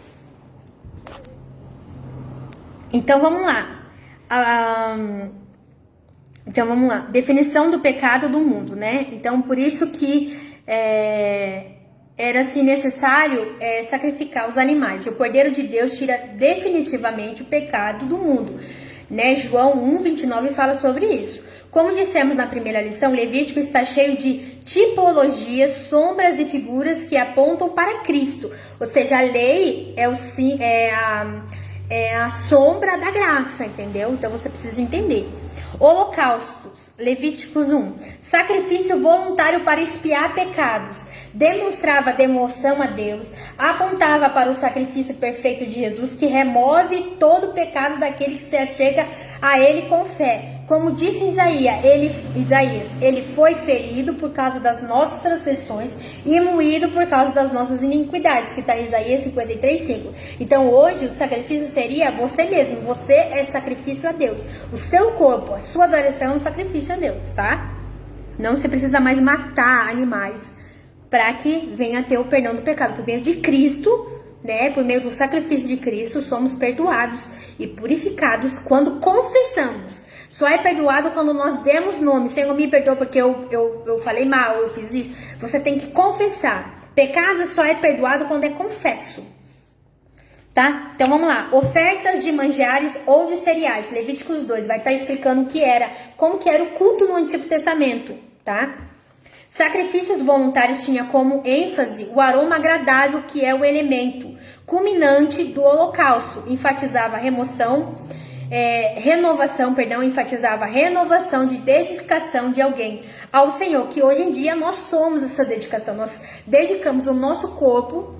Então vamos lá. Então vamos lá. Definição do pecado do mundo, né? Então por isso que era-se necessário sacrificar os animais. O Cordeiro de Deus tira definitivamente o pecado do mundo, né? João 1:29 fala sobre isso. Como dissemos na primeira lição, Levítico está cheio de tipologias, sombras e figuras que apontam para Cristo. Ou seja, a lei é a sombra da graça, entendeu? Então você precisa entender. Holocaustos, Levíticos 1. Sacrifício voluntário para expiar pecados. Demonstrava devoção a Deus. Apontava para o sacrifício perfeito de Jesus, que remove todo o pecado daquele que se achega a ele com fé. Como disse Isaías, ele foi ferido por causa das nossas transgressões e moído por causa das nossas iniquidades, que está em Isaías 53:5. Então hoje o sacrifício seria você mesmo, você é sacrifício a Deus. O seu corpo, a sua adoração é um sacrifício a Deus, tá? Não se precisa mais matar animais para que venha ter o perdão do pecado. Por meio de Cristo, né? Por meio do sacrifício de Cristo, somos perdoados e purificados quando confessamos. Só é perdoado quando nós demos nome. Senhor, me perdoa porque eu falei mal, eu fiz isso. Você tem que confessar. Pecado só é perdoado quando é confesso. Tá? Então vamos lá. Ofertas de manjares ou de cereais. Levíticos 2 vai estar explicando como que era o culto no Antigo Testamento. Tá? Sacrifícios voluntários tinha como ênfase o aroma agradável, que é o elemento culminante do holocausto. Enfatizava a enfatizava a renovação de dedicação de alguém ao Senhor, que hoje em dia nós somos essa dedicação, nós dedicamos o nosso corpo,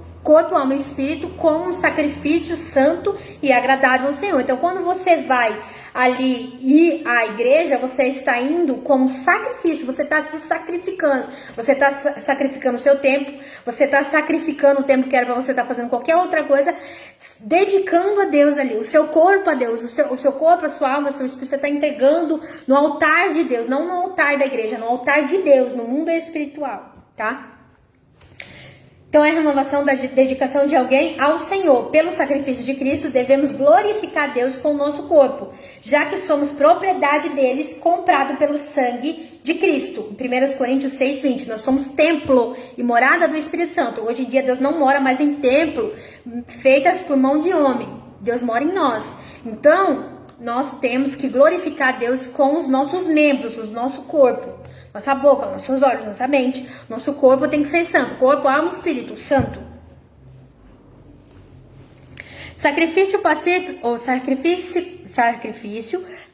alma e espírito como um sacrifício santo e agradável ao Senhor. Então quando você vai ali ir à igreja, você está indo como sacrifício, você está se sacrificando, você está sacrificando o seu tempo, você está sacrificando o tempo que era para você estar fazendo qualquer outra coisa, dedicando a Deus ali, o seu corpo a Deus, o seu corpo, a sua alma, o seu espírito, você está entregando no altar de Deus, não no altar da igreja, no altar de Deus, no mundo espiritual, tá? Então, é a renovação da dedicação de alguém ao Senhor. Pelo sacrifício de Cristo, devemos glorificar Deus com o nosso corpo, já que somos propriedade deles, comprado pelo sangue de Cristo. Em 1 Coríntios 6:20, nós somos templo e morada do Espírito Santo. Hoje em dia, Deus não mora mais em templo feitas por mão de homem. Deus mora em nós. Então, nós temos que glorificar Deus com os nossos membros, o nosso corpo. Nossa boca, nossos olhos, nossa mente, nosso corpo tem que ser santo. Corpo, alma e espírito, santo. Sacrifício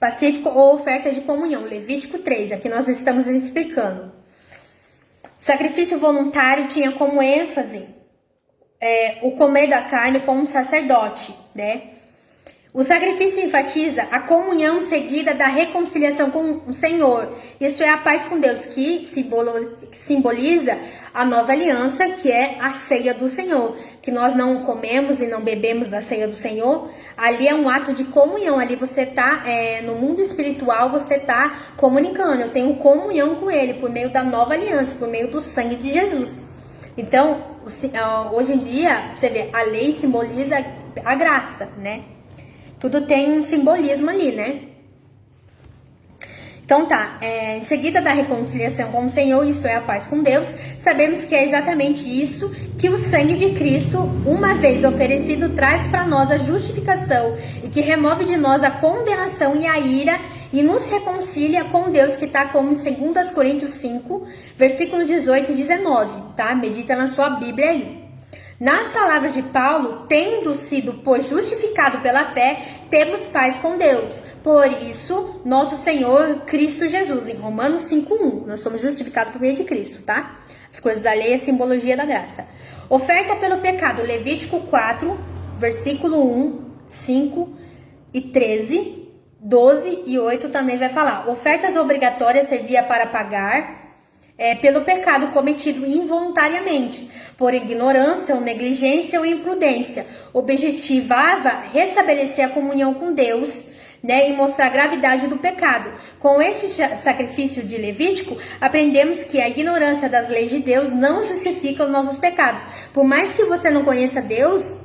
pacífico ou oferta de comunhão. Levítico 3, aqui nós estamos explicando. Sacrifício voluntário tinha como ênfase o comer da carne como um sacerdote, né? O sacrifício enfatiza a comunhão seguida da reconciliação com o Senhor. Isso é a paz com Deus, que simboliza a nova aliança, que é a ceia do Senhor. Que nós não comemos e não bebemos da ceia do Senhor. Ali é um ato de comunhão. Ali você está, no mundo espiritual, você está comunicando. Eu tenho comunhão com Ele por meio da nova aliança, por meio do sangue de Jesus. Então, hoje em dia, você vê, a lei simboliza a graça, né? Tudo tem um simbolismo ali, né? Então tá, em seguida da reconciliação com o Senhor, isto é a paz com Deus, sabemos que é exatamente isso que o sangue de Cristo, uma vez oferecido, traz para nós a justificação e que remove de nós a condenação e a ira e nos reconcilia com Deus, que está como em 2 Coríntios 5, versículo 18 e 19, tá? Medita na sua Bíblia aí. Nas palavras de Paulo, tendo sido, pois, justificado pela fé, temos paz com Deus. Por isso, nosso Senhor Cristo Jesus, em Romanos 5:1, nós somos justificados por meio de Cristo, tá? As coisas da lei é simbologia da graça. Oferta pelo pecado, Levítico 4, versículo 1, 5 e 13, 12 e 8 também vai falar. Ofertas obrigatórias servia para pagar pelo pecado cometido involuntariamente, por ignorância ou negligência ou imprudência. Objetivava restabelecer a comunhão com Deus, né, e mostrar a gravidade do pecado. Com este sacrifício de Levítico, aprendemos que a ignorância das leis de Deus não justifica os nossos pecados. Por mais que você não conheça Deus,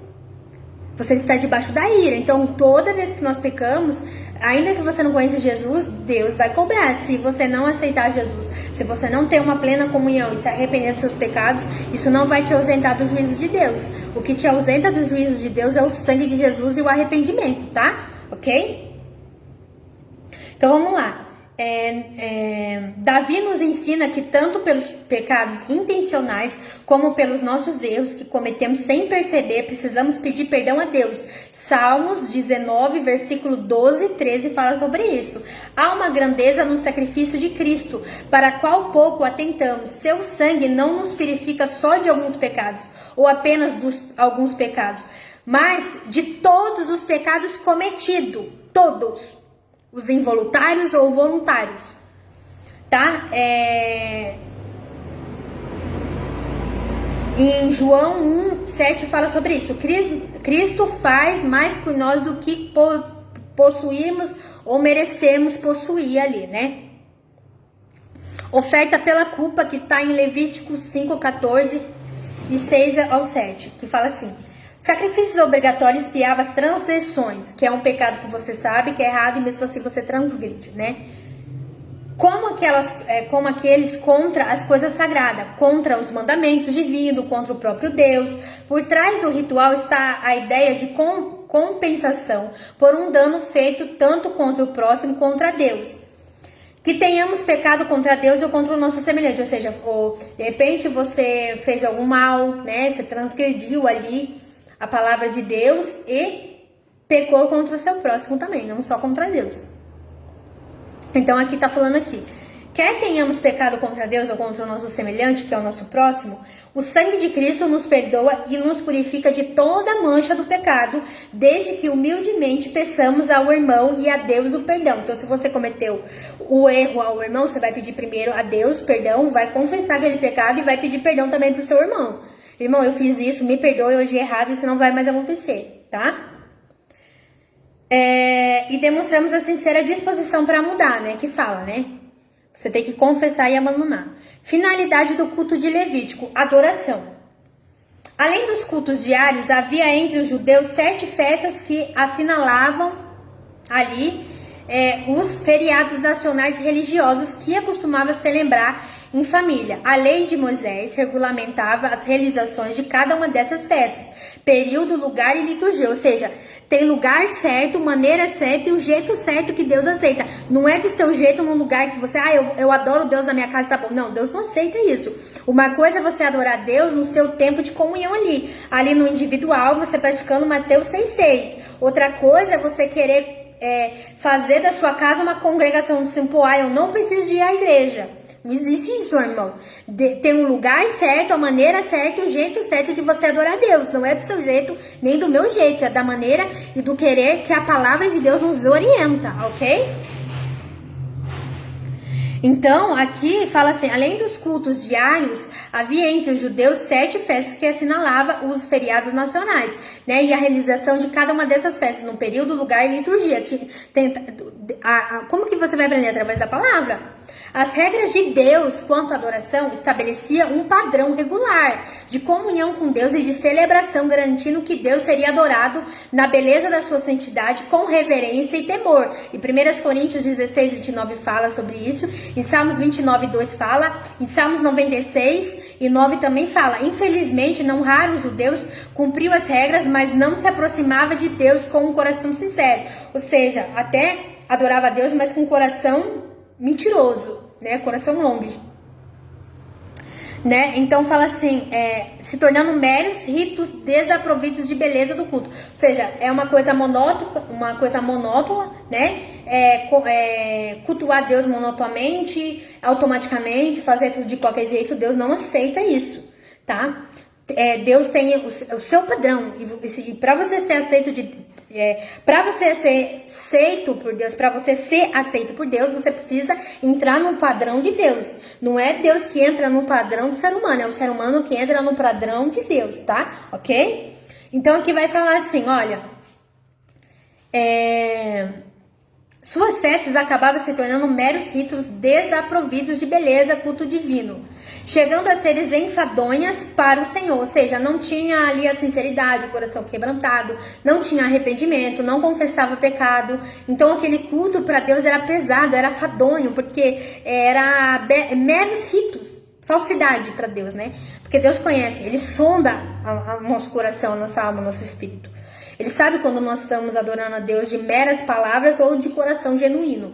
você está debaixo da ira. Então, toda vez que nós pecamos, ainda que você não conheça Jesus, Deus vai cobrar. Se você não aceitar Jesus, se você não ter uma plena comunhão e se arrepender dos seus pecados, isso não vai te ausentar do juízo de Deus. O que te ausenta do juízo de Deus é o sangue de Jesus e o arrependimento, tá? Ok? Então vamos lá. Davi nos ensina que tanto pelos pecados intencionais como pelos nossos erros que cometemos sem perceber, precisamos pedir perdão a Deus. Salmos 19, versículo 12 e 13 fala sobre isso. Há uma grandeza no sacrifício de Cristo, para qual pouco atentamos. Seu sangue não nos purifica só de alguns pecados, ou apenas dos alguns pecados, mas de todos os pecados cometidos, todos. Os involuntários ou voluntários, tá? Em João 1:7 fala sobre isso. Cristo faz mais por nós do que possuímos ou merecemos possuir ali, né? Oferta pela culpa, que tá em Levítico 5:14 e 6 ao 7, que fala assim: sacrifícios obrigatórios expiavam as transgressões, que é um pecado que você sabe que é errado e mesmo assim você transgride, né? Como aqueles contra as coisas sagradas, contra os mandamentos divinos, contra o próprio Deus. Por trás do ritual está a ideia de compensação por um dano feito tanto contra o próximo contra Deus. Que tenhamos pecado contra Deus ou contra o nosso semelhante, ou seja, de repente você fez algum mal, né? Você transgrediu ali a palavra de Deus e pecou contra o seu próximo também, não só contra Deus. Então aqui tá falando aqui, quer tenhamos pecado contra Deus ou contra o nosso semelhante, que é o nosso próximo, o sangue de Cristo nos perdoa e nos purifica de toda mancha do pecado, desde que humildemente peçamos ao irmão e a Deus o perdão. Então, se você cometeu o erro ao irmão, você vai pedir primeiro a Deus perdão, vai confessar aquele pecado e vai pedir perdão também pro seu irmão. Irmão, eu fiz isso, me perdoe, hoje é errado, isso não vai mais acontecer, tá? E demonstramos a sincera disposição para mudar, né? Que fala, né? Você tem que confessar e abandonar. Finalidade do culto de Levítico, adoração. Além dos cultos diários, havia entre os judeus 7 festas que assinalavam ali os feriados nacionais religiosos que acostumava celebrar em família. A lei de Moisés regulamentava as realizações de cada uma dessas festas, período, lugar e liturgia, ou seja, tem lugar certo, maneira certa e o jeito certo que Deus aceita. Não é do seu jeito num lugar que você, eu adoro Deus na minha casa, tá bom. Não, Deus não aceita isso. Uma coisa é você adorar Deus no seu tempo de comunhão ali no individual, você praticando Mateus 6:6. Outra coisa é você querer fazer da sua casa uma congregação assim, eu não preciso de ir à igreja. Não existe isso, irmão. Tem um lugar certo, a maneira certa e o jeito certo de você adorar a Deus. Não é do seu jeito, nem do meu jeito. É da maneira e do querer que a palavra de Deus nos orienta, ok? Então, aqui fala assim, além dos cultos diários, havia entre os judeus 7 festas que assinalavam os feriados nacionais, né? E a realização de cada uma dessas festas, no período, lugar e liturgia. Como que você vai aprender? Através da palavra. As regras de Deus quanto à adoração estabeleciam um padrão regular de comunhão com Deus e de celebração, garantindo que Deus seria adorado na beleza da sua santidade, com reverência e temor. E 1 Coríntios 16:29 fala sobre isso, em Salmos 29:2 fala, em Salmos 96:9 também fala. Infelizmente, não raro os judeus cumpriu as regras, mas não se aproximava de Deus com um coração sincero. Ou seja, até adorava a Deus, mas com um coração mentiroso, né? Coração longe. né? Então fala assim, se tornando meros ritos desaprovidos de beleza do culto. Ou seja, é uma coisa monótona, né? Cultuar Deus monotonamente, automaticamente, fazer tudo de qualquer jeito. Deus não aceita isso, tá? Deus tem o seu padrão, e para você ser aceito por Deus, para você ser aceito por Deus, você precisa entrar no padrão de Deus. Não é Deus que entra no padrão do ser humano, é o ser humano que entra no padrão de Deus, tá? Ok? Então aqui vai falar assim, olha, suas festas acabavam se tornando meros ritos desaprovidos de beleza, culto divino, chegando a seres enfadonhas para o Senhor. Ou seja, não tinha ali a sinceridade, o coração quebrantado, não tinha arrependimento, não confessava pecado. Então aquele culto para Deus era pesado, era fadonho, porque era meros ritos, falsidade para Deus, né? Porque Deus conhece, Ele sonda o nosso coração, nossa alma, nosso espírito. Ele sabe quando nós estamos adorando a Deus de meras palavras ou de coração genuíno.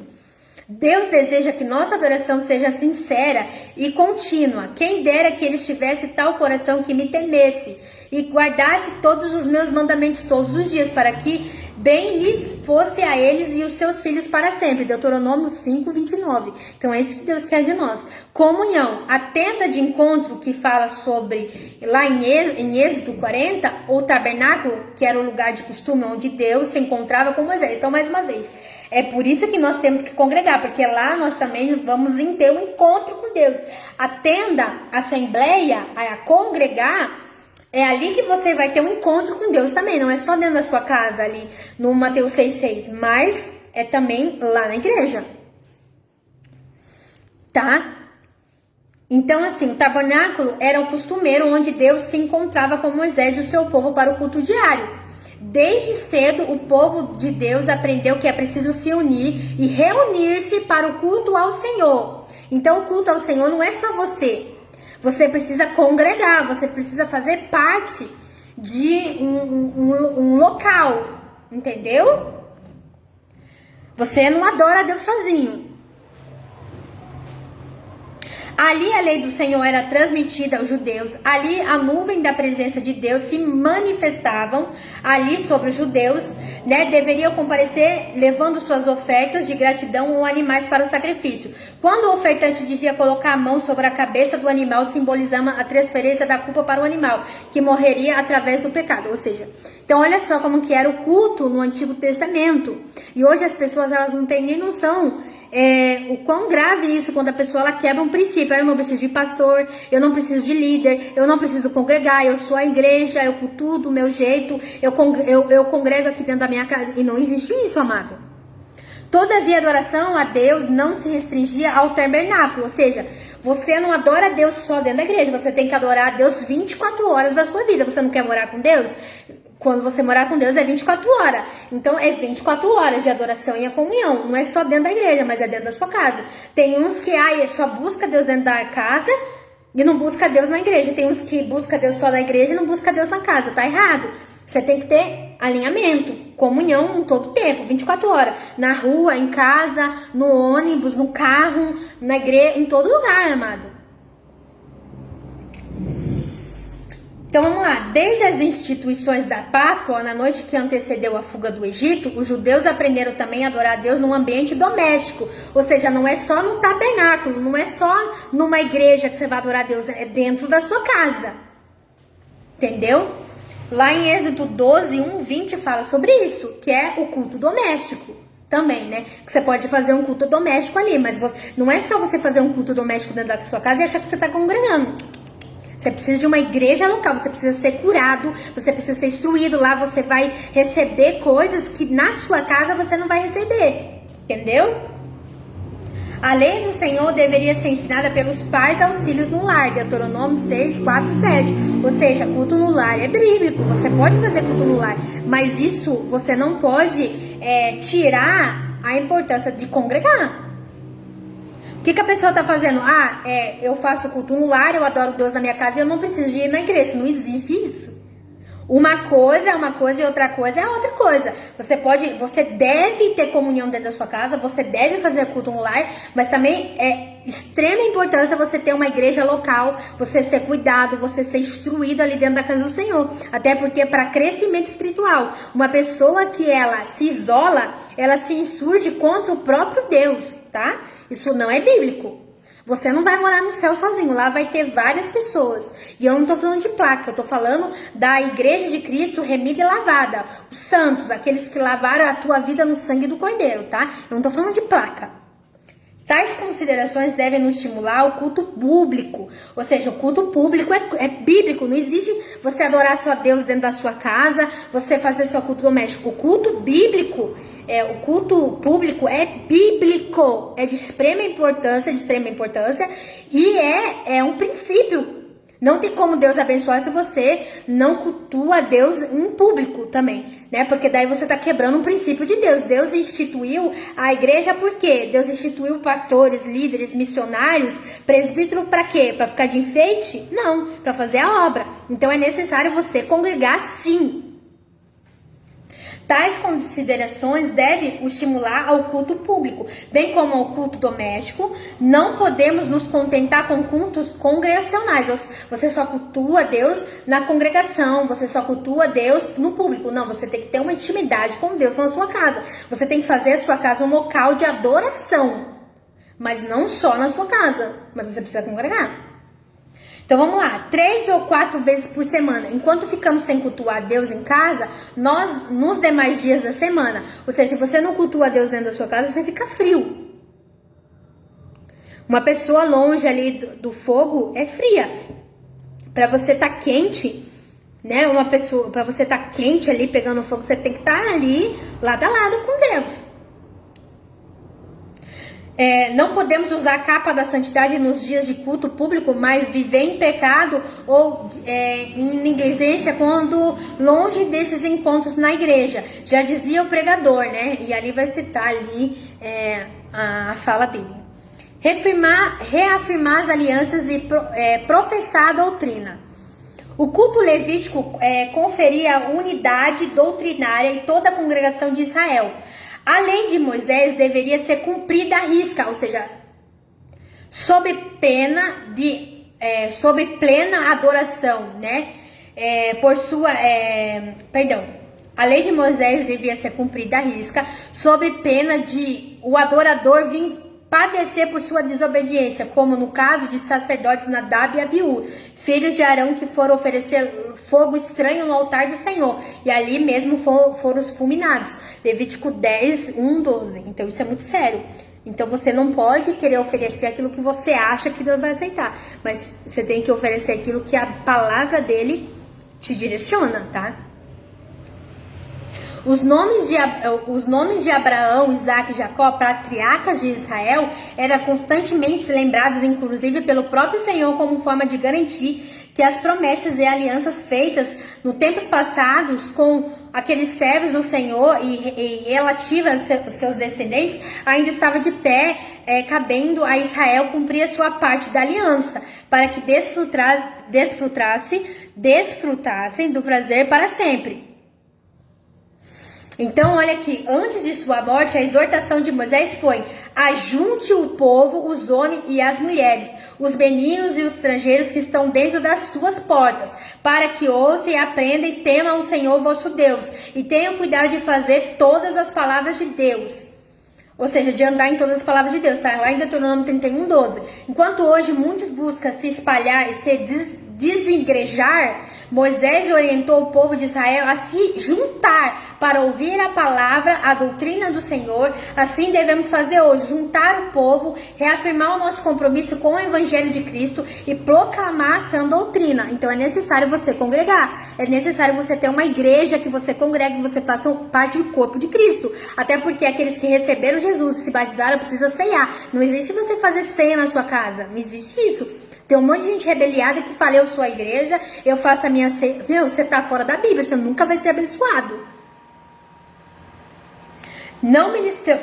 Deus deseja que nossa adoração seja sincera e contínua. Quem dera que Ele tivesse tal coração que me temesse e guardasse todos os meus mandamentos todos os dias, para que bem lhes fosse a eles e os seus filhos para sempre. Deuteronômio 5:29. Então é isso que Deus quer de nós. Comunhão. A tenda de encontro que fala sobre, lá em Êxodo 40, o tabernáculo, que era o lugar de costume onde Deus se encontrava com Moisés. Então, mais uma vez, é por isso que nós temos que congregar, porque lá nós também vamos ter um encontro com Deus. A tenda, a assembleia, a congregar, é ali que você vai ter um encontro com Deus também. Não é só dentro da sua casa ali no Mateus 6:6, mas é também lá na igreja, tá? Então assim, o tabernáculo era o costumeiro onde Deus se encontrava com Moisés e o seu povo para o culto diário. Desde cedo, o povo de Deus aprendeu que é preciso se unir e reunir-se para o culto ao Senhor. Então, o culto ao Senhor não é só você. Você precisa congregar, você precisa fazer parte de um local, entendeu? Você não adora a Deus sozinho. Ali a lei do Senhor era transmitida aos judeus, ali a nuvem da presença de Deus se manifestavam ali sobre os judeus, né? Deveriam comparecer levando suas ofertas de gratidão ou animais para o sacrifício. Quando o ofertante devia colocar a mão sobre a cabeça do animal, simbolizava a transferência da culpa para o animal, que morreria através do pecado. Ou seja, então olha só como que era o culto no Antigo Testamento. E hoje as pessoas elas não têm nem noção o quão grave isso quando a pessoa ela quebra um princípio. Eu não preciso de pastor, eu não preciso de líder, eu não preciso congregar, eu sou a igreja, eu cultuo do meu jeito, eu congrego aqui dentro da minha casa. E não existe isso, amado. Todavia, a adoração a Deus não se restringia ao tabernáculo. Ou seja, você não adora a Deus só dentro da igreja, você tem que adorar a Deus 24 horas da sua vida. Você não quer morar com Deus? Quando você morar com Deus é 24 horas. Então é 24 horas de adoração e a comunhão. Não é só dentro da igreja, mas é dentro da sua casa. Tem uns que só busca Deus dentro da casa e não busca Deus na igreja. Tem uns que busca Deus só na igreja e não busca Deus na casa. Tá errado. Você tem que ter alinhamento, comunhão em todo tempo, 24 horas. Na rua, em casa, no ônibus, no carro, na igreja, em todo lugar, amado. Então vamos lá, desde as instituições da Páscoa, na noite que antecedeu a fuga do Egito, os judeus aprenderam também a adorar a Deus num ambiente doméstico. Ou seja, não é só no tabernáculo, não é só numa igreja que você vai adorar a Deus, é dentro da sua casa. Entendeu? Lá em Êxodo 12:1-20 fala sobre isso, que é o culto doméstico. Também, né? Que você pode fazer um culto doméstico ali, mas não é só você fazer um culto doméstico dentro da sua casa e achar que você está congregando. Você precisa de uma igreja local, você precisa ser curado, você precisa ser instruído. Lá você vai receber coisas que na sua casa você não vai receber. Entendeu? A lei do Senhor deveria ser ensinada pelos pais aos filhos no lar. Deuteronômio 6:4-7. Ou seja, culto no lar é bíblico. Você pode fazer culto no lar, mas isso você não pode tirar a importância de congregar. O que a pessoa está fazendo? Eu faço culto no lar, eu adoro Deus na minha casa e eu não preciso de ir na igreja. Não existe isso. Uma coisa é uma coisa e outra coisa é outra coisa. Você deve ter comunhão dentro da sua casa, você deve fazer culto no lar, mas também é extrema importância você ter uma igreja local, você ser cuidado, você ser instruído ali dentro da casa do Senhor. Até porque para crescimento espiritual, uma pessoa que ela se isola, ela se insurge contra o próprio Deus, tá? Isso não é bíblico. Você não vai morar no céu sozinho, lá vai ter várias pessoas. E eu não tô falando de placa, eu tô falando da igreja de Cristo remida e lavada. Os santos, aqueles que lavaram a tua vida no sangue do Cordeiro, tá? Eu não tô falando de placa. Tais considerações devem nos estimular ao culto público. Ou seja, o culto público é bíblico. Não existe você adorar só Deus dentro da sua casa, você fazer seu culto doméstico. O culto bíblico, o culto público é bíblico. É de extrema importância, e é um princípio. Não tem como Deus abençoar se você não cultua Deus em público também, né? Porque daí você tá quebrando um princípio de Deus. Deus instituiu a igreja por quê? Deus instituiu pastores, líderes, missionários, presbítero para quê? Para ficar de enfeite? Não, para fazer a obra. Então é necessário você congregar sim. Tais considerações devem o estimular ao culto público, bem como ao culto doméstico. Não podemos nos contentar com cultos congregacionais. Você só cultua Deus na congregação, você só cultua Deus no público. Não, você tem que ter uma intimidade com Deus na sua casa. Você tem que fazer a sua casa um local de adoração, mas não só na sua casa, mas você precisa congregar. Então vamos lá, 3 ou 4 vezes por semana. Enquanto ficamos sem cultuar Deus em casa, nós nos demais dias da semana. Ou seja, se você não cultua Deus dentro da sua casa, você fica frio. Uma pessoa longe ali do fogo é fria. Para você estar quente, né? Para você estar quente ali pegando fogo, você tem que estar ali lado a lado com Deus. Não podemos usar a capa da santidade nos dias de culto público, mas viver em pecado ou em negligência quando longe desses encontros na igreja. Já dizia o pregador, né? E ali vai citar ali a fala dele. Reafirmar as alianças e professar a doutrina. O culto levítico conferia unidade doutrinária em toda a congregação de Israel. A lei de Moisés deveria ser cumprida à risca, ou seja, sob plena adoração, né? A lei de Moisés devia ser cumprida à risca, sob pena de o adorador vir padecer por sua desobediência, como no caso de sacerdotes Nadab e Abiú, filhos de Arão, que foram oferecer fogo estranho no altar do Senhor, e ali mesmo foram fulminados. Levítico 10, 1, 12. Então isso é muito sério. Então você não pode querer oferecer aquilo que você acha que Deus vai aceitar, mas você tem que oferecer aquilo que a palavra dele te direciona, tá? Os nomes de Abraão, Isaac e Jacó, patriarcas de Israel, eram constantemente lembrados, inclusive pelo próprio Senhor, como forma de garantir que as promessas e alianças feitas no tempos passados com aqueles servos do Senhor e relativas aos seus descendentes ainda estava de pé, cabendo a Israel cumprir a sua parte da aliança, para que desfrutassem do prazer para sempre. Então, olha aqui, antes de sua morte, a exortação de Moisés foi: ajunte o povo, os homens e as mulheres, os meninos e os estrangeiros que estão dentro das tuas portas, para que ouçam e aprendam e temam o Senhor vosso Deus, e tenham cuidado de fazer todas as palavras de Deus. Ou seja, de andar em todas as palavras de Deus, tá? Lá em Deuteronômio 31, 12. Enquanto hoje muitos buscam se espalhar e se desigrejar, Moisés orientou o povo de Israel a se juntar para ouvir a palavra, a doutrina do Senhor. Assim devemos fazer hoje, juntar o povo, reafirmar o nosso compromisso com o Evangelho de Cristo e proclamar a sã doutrina. Então é necessário você congregar, é necessário você ter uma igreja que você congregue, que você faça parte do corpo de Cristo. Até porque aqueles que receberam Jesus e se batizaram precisam ceiar. Não existe você fazer ceia na sua casa, não existe isso. Tem um monte de gente rebeliada que fala: eu sou a igreja, eu faço a minha ceia. Meu, você tá fora da Bíblia, você nunca vai ser abençoado.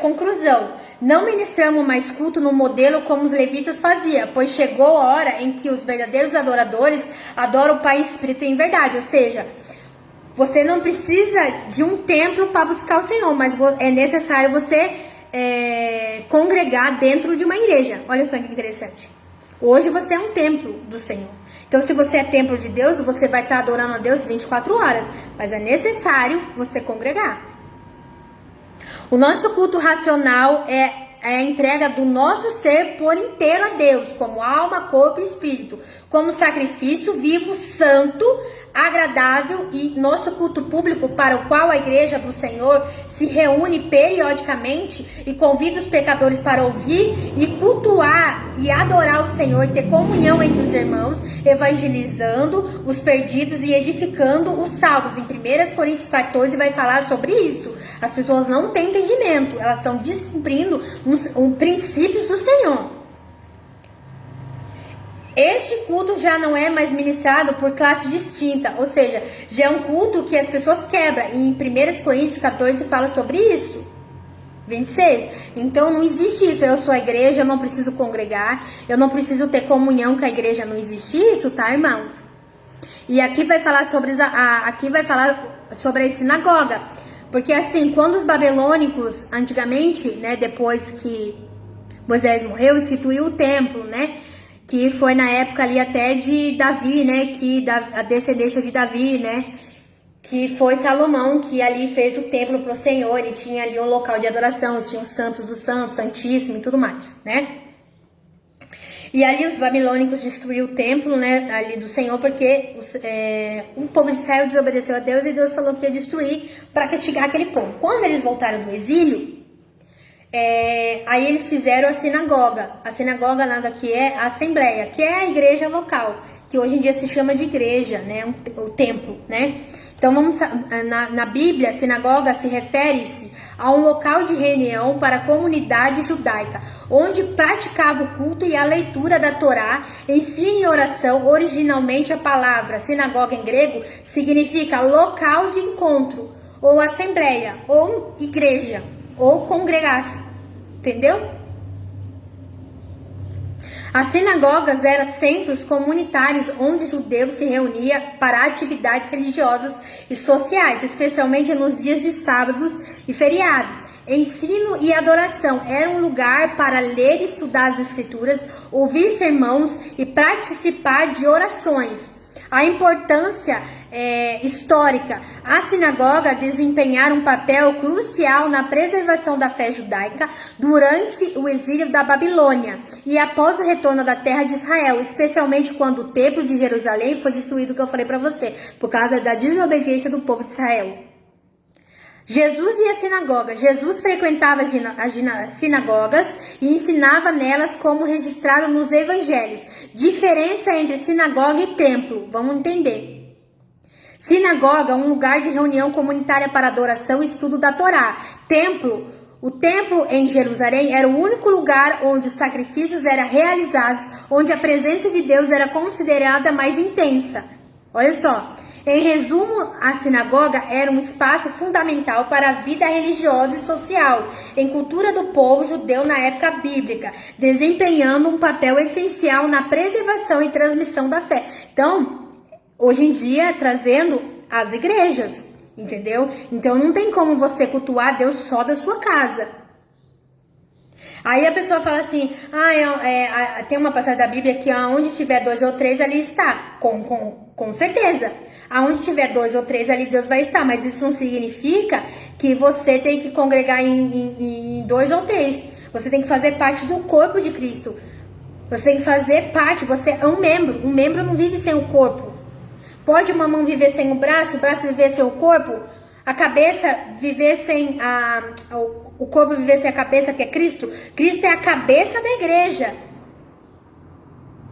Conclusão. Não ministramos mais culto no modelo como os levitas faziam, pois chegou a hora em que os verdadeiros adoradores adoram o Pai em espírito e em verdade. Ou seja, Você não precisa de um templo para buscar o Senhor, mas é necessário você congregar dentro de uma igreja. Olha só que interessante. Hoje você é um templo do Senhor. Então, se você é templo de Deus, você vai estar adorando a Deus 24 horas. Mas é necessário você congregar. O nosso culto racional é a entrega do nosso ser por inteiro a Deus, como alma, corpo e espírito, como sacrifício vivo, santo, agradável, e nosso culto público, para o qual a igreja do Senhor se reúne periodicamente e convida os pecadores para ouvir e cultuar e adorar o Senhor, e ter comunhão entre os irmãos, evangelizando os perdidos e edificando os salvos. Em 1 Coríntios 14 vai falar sobre isso. As pessoas não têm entendimento, elas estão descumprindo princípios do Senhor. Este culto já não é mais ministrado por classe distinta, ou seja, já é um culto que as pessoas quebram. E em 1 Coríntios 14 fala sobre isso. 26. Então não existe isso. Eu sou a igreja, eu não preciso congregar, eu não preciso ter comunhão com a igreja. Não existe isso, tá, irmãos? E aqui vai falar sobre a sinagoga. Porque assim, quando os babilônicos, antigamente, né, depois que Moisés morreu, instituiu o templo, né? Que foi na época ali até de Davi, né? A descendência de Davi, né? Que foi Salomão, que ali fez o templo para o Senhor. Ele tinha ali um local de adoração, tinha os santos dos santos, santíssimo e tudo mais, né? E ali os babilônicos destruíram o templo, né, ali do Senhor, porque o povo de Israel desobedeceu a Deus e Deus falou que ia destruir para castigar aquele povo. Quando eles voltaram do exílio, aí eles fizeram a sinagoga. A sinagoga nada que é a assembleia, que é a igreja local, que hoje em dia se chama de igreja, né, o templo, né? Então na Bíblia, a sinagoga se refere-se a um local de reunião para a comunidade judaica, onde praticava o culto e a leitura da Torá, ensino e oração. Originalmente a palavra sinagoga em grego significa local de encontro, ou assembleia, ou igreja, ou congregação, entendeu? As sinagogas eram centros comunitários onde os judeus se reuniam para atividades religiosas e sociais, especialmente nos dias de sábados e feriados. Ensino e adoração era um lugar para ler e estudar as escrituras, ouvir sermãos e participar de orações. A importância histórica. A sinagoga desempenhara um papel crucial na preservação da fé judaica durante o exílio da Babilônia e após o retorno da terra de Israel, especialmente quando o templo de Jerusalém foi destruído, que eu falei para você, por causa da desobediência do povo de Israel. Jesus e a sinagoga. Jesus frequentava as sinagogas e ensinava nelas, como registrado nos evangelhos. Diferença entre sinagoga e templo. Vamos entender. Sinagoga, um lugar de reunião comunitária para adoração e estudo da Torá. Templo. O templo em Jerusalém era o único lugar onde os sacrifícios eram realizados, onde a presença de Deus era considerada mais intensa. Olha só. Em resumo, a sinagoga era um espaço fundamental para a vida religiosa e social, em cultura do povo judeu na época bíblica, desempenhando um papel essencial na preservação e transmissão da fé. Então, hoje em dia, trazendo as igrejas, entendeu? Então, não tem como você cultuar Deus só da sua casa. Aí a pessoa fala assim, tem uma passagem da Bíblia que aonde tiver 2 ou 3 ali está, com certeza. Aonde tiver 2 ou 3 ali Deus vai estar, mas isso não significa que você tem que congregar em 2 ou 3. Você tem que fazer parte do corpo de Cristo. Você tem que fazer parte, você é um membro não vive sem o corpo. Pode uma mão viver sem o braço viver sem o corpo, a cabeça viver sem o corpo viver sem a cabeça, que é Cristo. Cristo é a cabeça da igreja.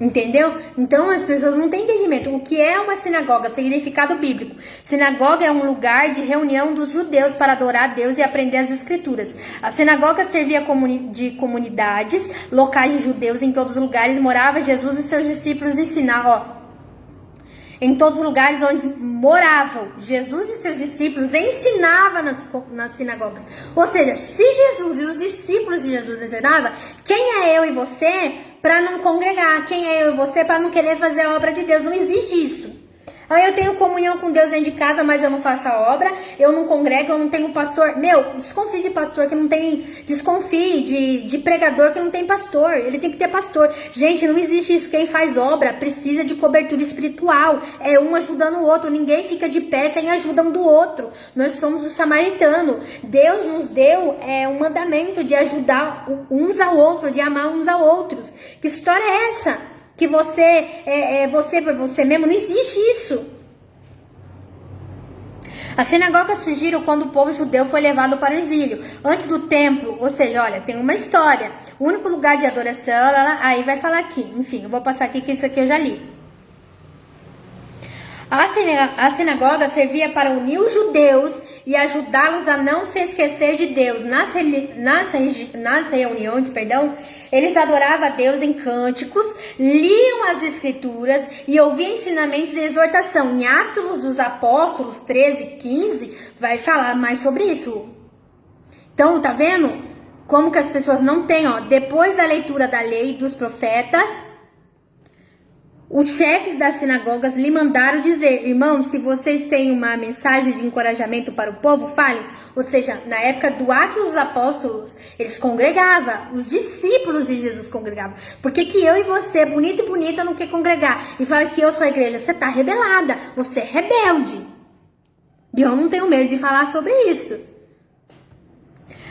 Entendeu? Então as pessoas não têm entendimento. O que é uma sinagoga? Significado bíblico. Sinagoga é um lugar de reunião dos judeus para adorar a Deus e aprender as escrituras. A sinagoga servia de comunidades locais de judeus. Em todos os lugares morava Jesus e seus discípulos ensinavam. Em todos os lugares onde moravam, Jesus e seus discípulos ensinavam nas sinagogas. Ou seja, se Jesus e os discípulos de Jesus ensinavam, quem é eu e você para não congregar? Quem é eu e você para não querer fazer a obra de Deus? Não existe isso. Ah, eu tenho comunhão com Deus dentro de casa, mas eu não faço a obra, eu não congrego, eu não tenho pastor. Meu, desconfie de pastor que não tem... Desconfie de pregador que não tem pastor. Ele tem que ter pastor. Gente, não existe isso. Quem faz obra precisa de cobertura espiritual. É um ajudando o outro. Ninguém fica de pé sem ajuda um do outro. Nós somos o samaritano. Deus nos deu um mandamento de ajudar uns ao outro, de amar uns aos outros. Que história é essa? Que você é você por você mesmo, não existe isso. As sinagogas surgiram quando o povo judeu foi levado para o exílio, antes do templo, ou seja, olha, tem uma história. O único lugar de adoração, aí vai falar aqui, enfim, eu vou passar aqui que isso aqui eu já li. A sinagoga servia para unir os judeus e ajudá-los a não se esquecer de Deus. Nas reuniões, eles adoravam a Deus em cânticos, liam as escrituras e ouviam ensinamentos e exortação. Em Atos dos Apóstolos 13:15 vai falar mais sobre isso. Então, tá vendo como que as pessoas não têm, depois da leitura da lei dos profetas, os chefes das sinagogas lhe mandaram dizer: irmãos, se vocês têm uma mensagem de encorajamento para o povo, falem. Ou seja, na época do Atos dos Apóstolos, eles congregavam, os discípulos de Jesus congregavam. Por que eu e você, bonita e bonita, não quer congregar? E fala que eu sou a igreja, você está rebelada, você é rebelde. E eu não tenho medo de falar sobre isso.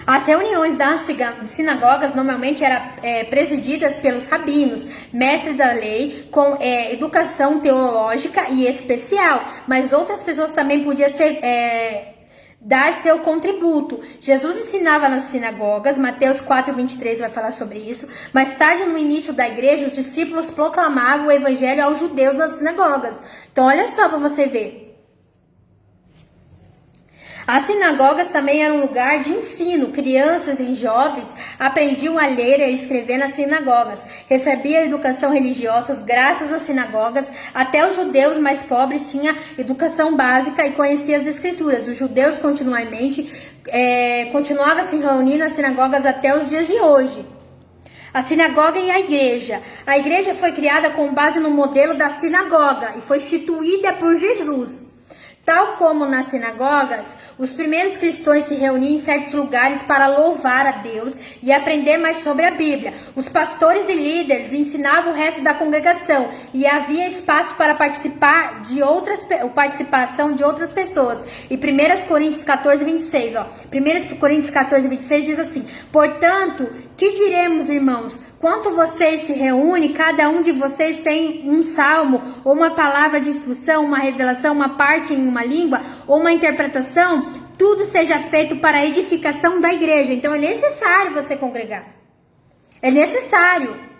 As reuniões das sinagogas normalmente eram presididas pelos rabinos, mestres da lei, com educação teológica e especial, mas outras pessoas também podiam dar seu contributo. Jesus ensinava nas sinagogas, Mateus 4:23 vai falar sobre isso. Mais tarde, no início da igreja, os discípulos proclamavam o evangelho aos judeus nas sinagogas. Então, olha só para você ver. As sinagogas também eram um lugar de ensino. Crianças e jovens aprendiam a ler e a escrever nas sinagogas. Recebiam educação religiosa graças às sinagogas. Até os judeus mais pobres tinham educação básica e conheciam as escrituras. Os judeus continuavam se reunindo nas sinagogas até os dias de hoje. A sinagoga e a igreja. A igreja foi criada com base no modelo da sinagoga e foi instituída por Jesus. Tal como nas sinagogas, os primeiros cristãos se reuniam em certos lugares para louvar a Deus e aprender mais sobre a Bíblia. Os pastores e líderes ensinavam o resto da congregação e havia espaço para participação de outras pessoas. E 1 Coríntios 14:26, 1 Coríntios 14:26 diz assim: portanto, que diremos, irmãos? Quando vocês se reúnem, cada um de vocês tem um salmo, ou uma palavra de instrução, uma revelação, uma parte em uma língua, ou uma interpretação, tudo seja feito para a edificação da igreja. Então é necessário você congregar. É necessário.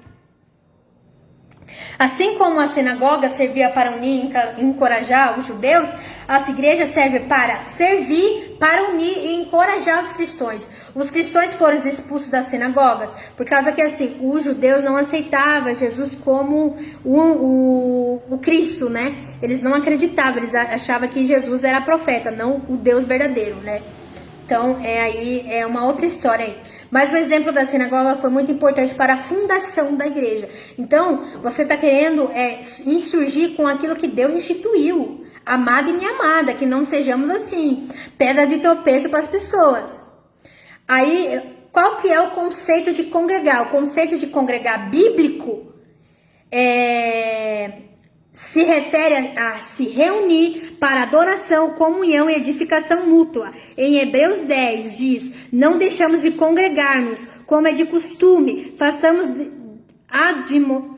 Assim como a sinagoga servia para unir e encorajar os judeus, as igrejas servem para servir, para unir e encorajar os cristãos. Os cristãos foram expulsos das sinagogas, por causa que assim, os judeus não aceitavam Jesus como o Cristo, né? Eles não acreditavam, eles achavam que Jesus era profeta, não o Deus verdadeiro, né? Então, é uma outra história aí. Mas o exemplo da sinagoga foi muito importante para a fundação da igreja. Então, você está querendo insurgir com aquilo que Deus instituiu. Amada e minha amada, que não sejamos assim. Pedra de tropeço para as pessoas. Aí, qual que é o conceito de congregar? O conceito de congregar bíblico se refere a se reunir para adoração, comunhão e edificação mútua. Em Hebreus 10 diz: não deixamos de congregar-nos, como é de costume, façamos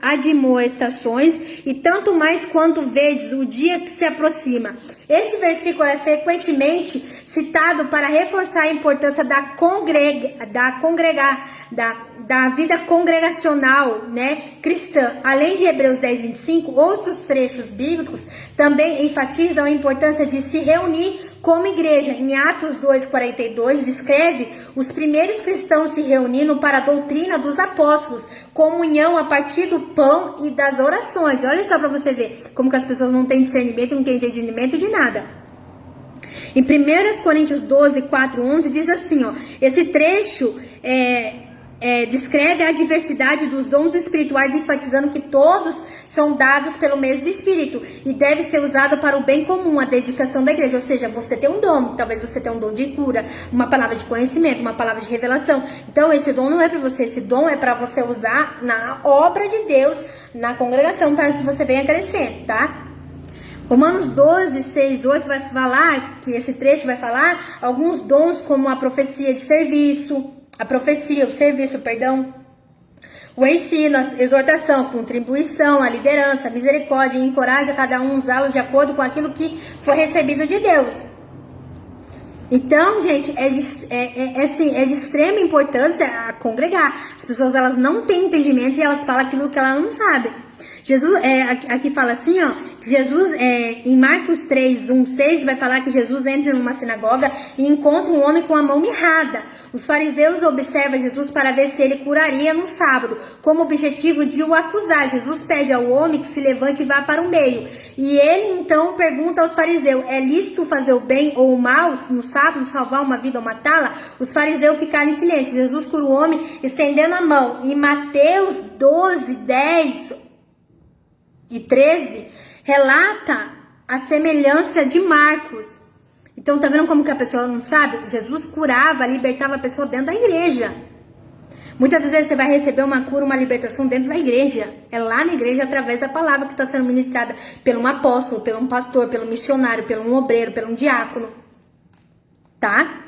admoestações, e tanto mais quanto vedes o dia que se aproxima. Este versículo é frequentemente citado para reforçar a importância da vida congregacional, né, cristã. Além de Hebreus 10:25, outros trechos bíblicos também enfatizam a importância de se reunir como igreja. Em Atos 2:42 descreve os primeiros cristãos se reunindo para a doutrina dos apóstolos, comunhão a partir do pão e das orações. Olha só para você ver como que as pessoas não têm discernimento, não têm entendimento de nada. Em 1 Coríntios 12:4-11 diz assim, esse trecho descreve a diversidade dos dons espirituais, enfatizando que todos são dados pelo mesmo Espírito e deve ser usado para o bem comum, a dedicação da igreja. Ou seja, você tem um dom, talvez você tenha um dom de cura, uma palavra de conhecimento, uma palavra de revelação. Então esse dom não é para você, esse dom é para você usar na obra de Deus, na congregação, para que você venha crescer, tá? Romanos 12, 6, 8 vai falar, que esse trecho vai falar alguns dons como a profecia de serviço, o serviço, o ensino, a exortação, contribuição, a liderança, a misericórdia, e encoraja cada um a usá-los de acordo com aquilo que foi recebido de Deus. Então, gente, é de extrema importância a congregar. As pessoas, elas não têm entendimento e elas falam aquilo que elas não sabem. Jesus, aqui fala assim, ó, que Jesus, em Marcos 3, 1, 6, vai falar que Jesus entra numa sinagoga e encontra um homem com a mão mirrada. Os fariseus observam Jesus para ver se ele curaria no sábado, como objetivo de o acusar. Jesus pede ao homem que se levante e vá para o meio. E ele, então, pergunta aos fariseus, é lícito fazer o bem ou o mal no sábado, salvar uma vida ou matá-la? Os fariseus ficaram em silêncio. Jesus cura o homem estendendo a mão. Em Mateus 12, 10... e 13, relata a semelhança de Marcos. Então, tá vendo como que a pessoa não sabe? Jesus curava, libertava a pessoa dentro da igreja. Muitas vezes você vai receber uma cura, uma libertação dentro da igreja. É lá na igreja, através da palavra que está sendo ministrada por um apóstolo, por um pastor, pelo missionário, por um obreiro, por um diácono. Tá?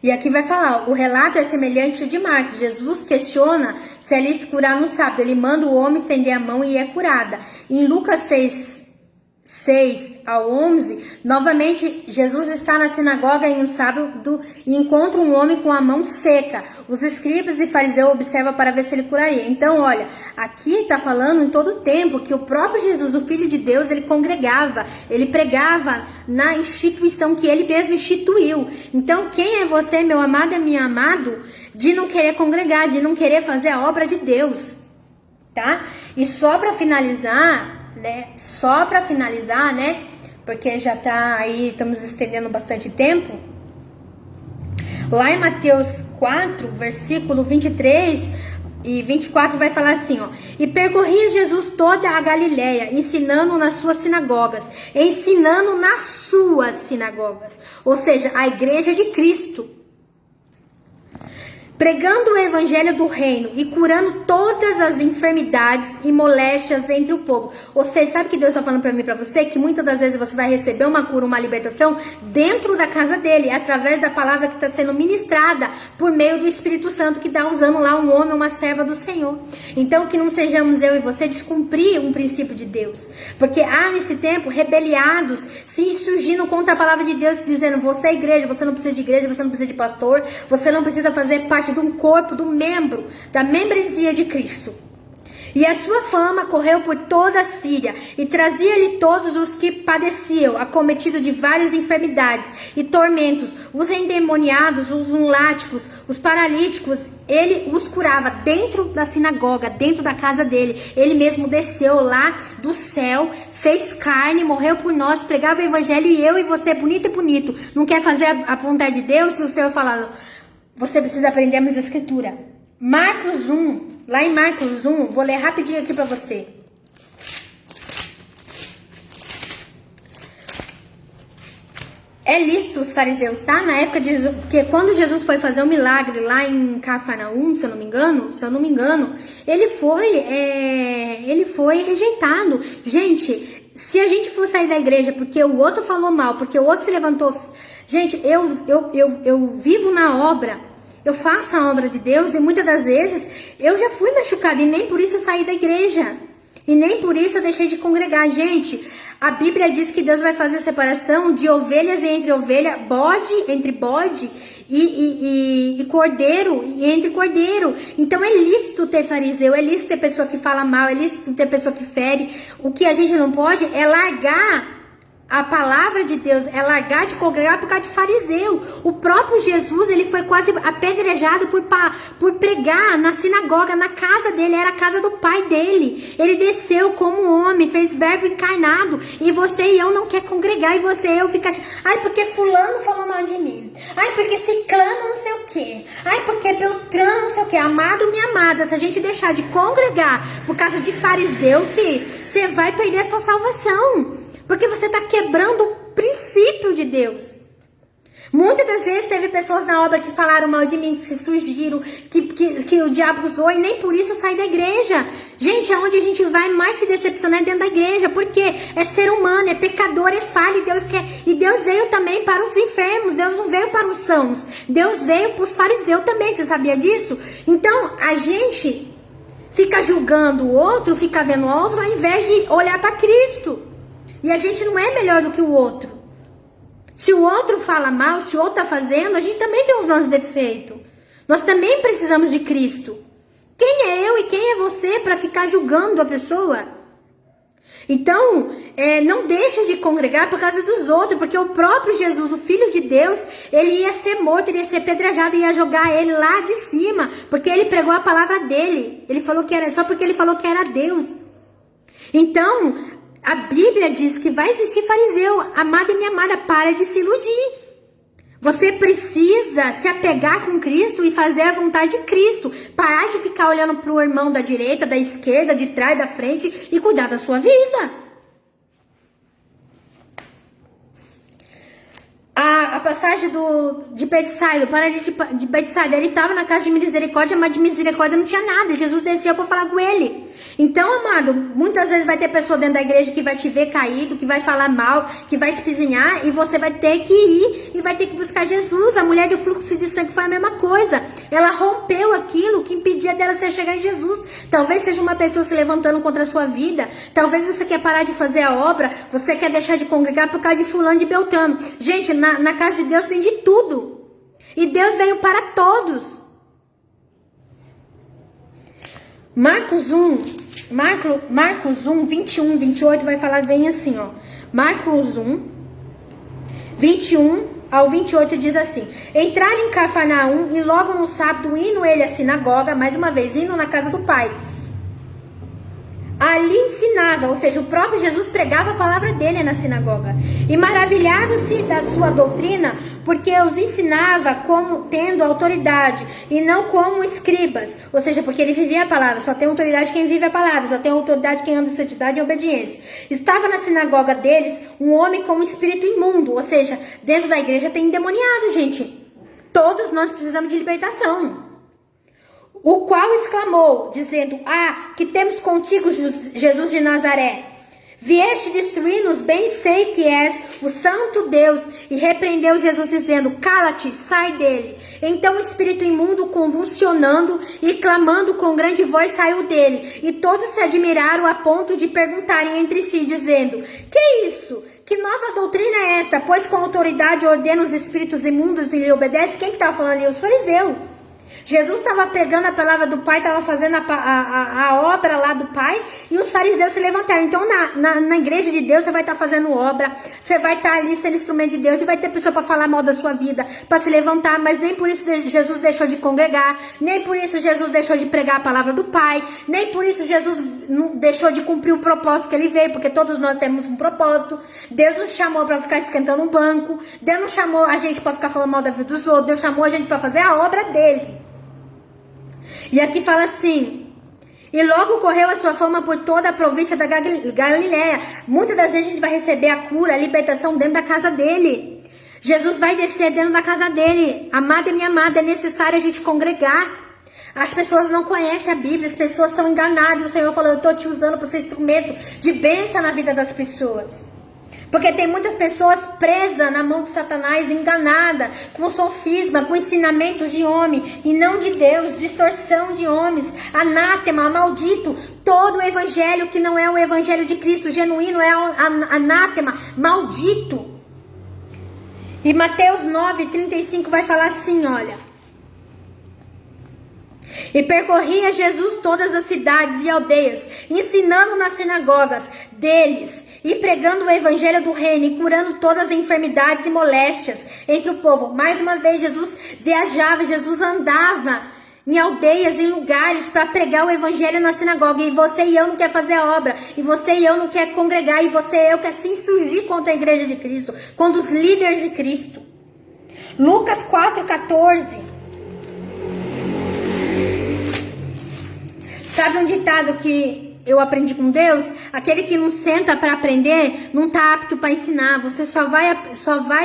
E aqui vai falar, o relato é semelhante ao de Marcos. Jesus questiona se é lícito curar no sábado. Ele manda o homem estender a mão e é curada. Em Lucas 6 ao 11, novamente, Jesus está na sinagoga em um sábado e encontra um homem com a mão seca. Os escribas e fariseus observam para ver se ele curaria. Então, olha, aqui está falando em todo o tempo que o próprio Jesus, o Filho de Deus, ele congregava, ele pregava na instituição que ele mesmo instituiu. Então, quem é você, meu amado e minha amado, de não querer congregar, de não querer fazer a obra de Deus, tá? E só para finalizar, né? Porque já tá aí, estamos estendendo bastante tempo. Lá em Mateus 4, versículo 23 e 24 vai falar assim, ó. E percorria Jesus toda a Galileia, ensinando nas suas sinagogas. Ou seja, a igreja de Cristo. Pregando o evangelho do reino e curando todas as enfermidades e moléstias entre o povo. Ou seja, sabe o que Deus está falando para mim e para você? Que muitas das vezes você vai receber uma cura, uma libertação dentro da casa dele, através da palavra que está sendo ministrada por meio do Espírito Santo que está usando lá um homem, uma serva do Senhor. Então que não sejamos eu e você descumprir um princípio de Deus. Porque há nesse tempo rebeliados se insurgindo contra a palavra de Deus, dizendo, você é igreja, você não precisa de igreja, você não precisa de pastor, você não precisa fazer parte de um corpo, do membro, da membresia de Cristo. E a sua fama correu por toda a Síria, e trazia-lhe todos os que padeciam, acometidos de várias enfermidades e tormentos, os endemoniados, os lunáticos, os paralíticos. Ele os curava dentro da sinagoga, dentro da casa dele. Ele mesmo desceu lá do céu, fez carne, morreu por nós, pregava o evangelho, e eu e você, bonito e bonito, não quer fazer a vontade de Deus? Se o Senhor falar, você precisa aprender a escritura. Marcos 1, lá em Marcos 1, vou ler rapidinho aqui para você. É lícito os fariseus, tá? Na época de Jesus, porque quando Jesus foi fazer um milagre lá em Cafarnaum, se eu não me engano, ele foi rejeitado. Gente, se a gente for sair da igreja porque o outro falou mal, porque o outro se levantou... Gente, eu vivo na obra, eu faço a obra de Deus e muitas das vezes eu já fui machucada e nem por isso eu saí da igreja. E nem por isso eu deixei de congregar. Gente, a Bíblia diz que Deus vai fazer a separação de ovelhas entre ovelha, entre bode e cordeiro, e entre cordeiro. Então é lícito ter fariseu, é lícito ter pessoa que fala mal, é lícito ter pessoa que fere. O que a gente não pode é largar a palavra de Deus é largar de congregar por causa de fariseu. O próprio Jesus, ele foi quase apedrejado por pregar na sinagoga, na casa dele, era a casa do pai dele. Ele desceu como homem, fez verbo encarnado, e você e eu não quer congregar, e você e eu fica, ai, porque fulano falou mal de mim, ai, porque ciclano não sei o que, ai, porque Beltrano não sei o que. Amado, minha amada, se a gente deixar de congregar por causa de fariseu, filho, você vai perder a sua salvação. Porque você está quebrando o princípio de Deus. Muitas das vezes teve pessoas na obra que falaram mal de mim, que se surgiram, que o diabo usou, e nem por isso sai da igreja. Gente, aonde a gente vai mais se decepcionar é dentro da igreja. Porque é ser humano, é pecador, é falha, e Deus veio também para os enfermos. Deus não veio para os sãos. Deus veio para os fariseus também. Você sabia disso? Então, a gente fica julgando o outro, fica vendo o outro, ao invés de olhar para Cristo. E a gente não é melhor do que o outro. Se o outro fala mal, se o outro está fazendo, a gente também tem os nossos defeitos. Nós também precisamos de Cristo. Quem é eu e quem é você para ficar julgando a pessoa? Então, não deixa de congregar por causa dos outros, porque o próprio Jesus, o Filho de Deus, ele ia ser morto, ele ia ser apedrejado, ia jogar ele lá de cima, porque ele pregou a palavra dele. Ele falou que era só porque ele falou que era Deus. Então, a Bíblia diz que vai existir fariseu. Amada e minha amada, para de se iludir. Você precisa se apegar com Cristo e fazer a vontade de Cristo. Parar de ficar olhando para o irmão da direita, da esquerda, de trás, da frente e cuidar da sua vida. A passagem de Betsaida, o paralítico de Betsaida, ele estava na casa de misericórdia, mas de misericórdia não tinha nada. Jesus desceu para falar com ele. Então, amado, muitas vezes vai ter pessoa dentro da igreja que vai te ver caído, que vai falar mal, que vai espizinhar, e você vai ter que ir e vai ter que buscar Jesus. A mulher do fluxo de sangue foi a mesma coisa. Ela rompeu aquilo que impedia dela se chegar em Jesus. Talvez seja uma pessoa se levantando contra a sua vida. Talvez você quer parar de fazer a obra, você quer deixar de congregar por causa de fulano, de Beltrano. Gente, na casa de Deus tem de tudo. E Deus veio para todos. Marcos 1, 21, 28 vai falar bem assim, ó. Marcos 1, 21 ao 28 diz assim: entraram em Cafarnaum e logo no sábado indo ele à sinagoga, mais uma vez indo na casa do pai. Ali ensinava, ou seja, o próprio Jesus pregava a palavra dele na sinagoga. E maravilhavam-se da sua doutrina, porque os ensinava como tendo autoridade, e não como escribas. Ou seja, porque ele vivia a palavra. Só tem autoridade quem vive a palavra, só tem autoridade quem anda em santidade e obediência. Estava na sinagoga deles um homem com um espírito imundo. Ou seja, dentro da igreja tem endemoniado, gente. Todos nós precisamos de libertação. O qual exclamou, dizendo: que temos contigo, Jesus de Nazaré? Vieste destruir-nos, bem sei que és o santo Deus. E repreendeu Jesus, dizendo: cala-te, sai dele. Então o espírito imundo, convulsionando e clamando com grande voz, saiu dele. E todos se admiraram a ponto de perguntarem entre si, dizendo: que é isso? Que nova doutrina é esta? Pois com autoridade ordena os espíritos imundos e lhe obedece. Quem que estava falando ali? Os fariseus. Jesus estava pegando a palavra do Pai, estava fazendo a obra lá do Pai, e os fariseus se levantaram. Então na igreja de Deus você vai estar fazendo obra, você vai estar ali sendo instrumento de Deus, e vai ter pessoa para falar mal da sua vida, para se levantar, mas nem por isso Jesus deixou de congregar, nem por isso Jesus deixou de pregar a palavra do Pai, nem por isso Jesus não deixou de cumprir o propósito que ele veio, porque todos nós temos um propósito. Deus nos chamou para ficar esquentando um banco, Deus não chamou a gente para ficar falando mal da vida dos outros, Deus chamou a gente para fazer a obra dele. E aqui fala assim: e logo correu a sua fama por toda a província da Galileia. Muitas das vezes a gente vai receber a cura, a libertação dentro da casa dele. Jesus vai descer dentro da casa dele. Amada e minha amada, é necessário a gente congregar. As pessoas não conhecem a Bíblia, as pessoas são enganadas. O Senhor falou: eu estou te usando para ser instrumento de bênção na vida das pessoas. Porque tem muitas pessoas presas na mão de Satanás, enganada, com sofisma, com ensinamentos de homem e não de Deus, distorção de homens, anátema, maldito. Todo o evangelho que não é o evangelho de Cristo genuíno é anátema, maldito. E Mateus 9:35 vai falar assim, olha: E percorria Jesus todas as cidades e aldeias, ensinando nas sinagogas deles e pregando o evangelho do reino e curando todas as enfermidades e moléstias entre o povo. Mais uma vez, Jesus viajava, Jesus andava em aldeias, em lugares para pregar o evangelho na sinagoga. E você e eu não quer fazer a obra, e você e eu não quer congregar, e você e eu quer se insurgir contra a igreja de Cristo, contra os líderes de Cristo. Lucas 4,14. Sabe um ditado que eu aprendi com Deus? Aquele que não senta para aprender não tá apto para ensinar. Você só vai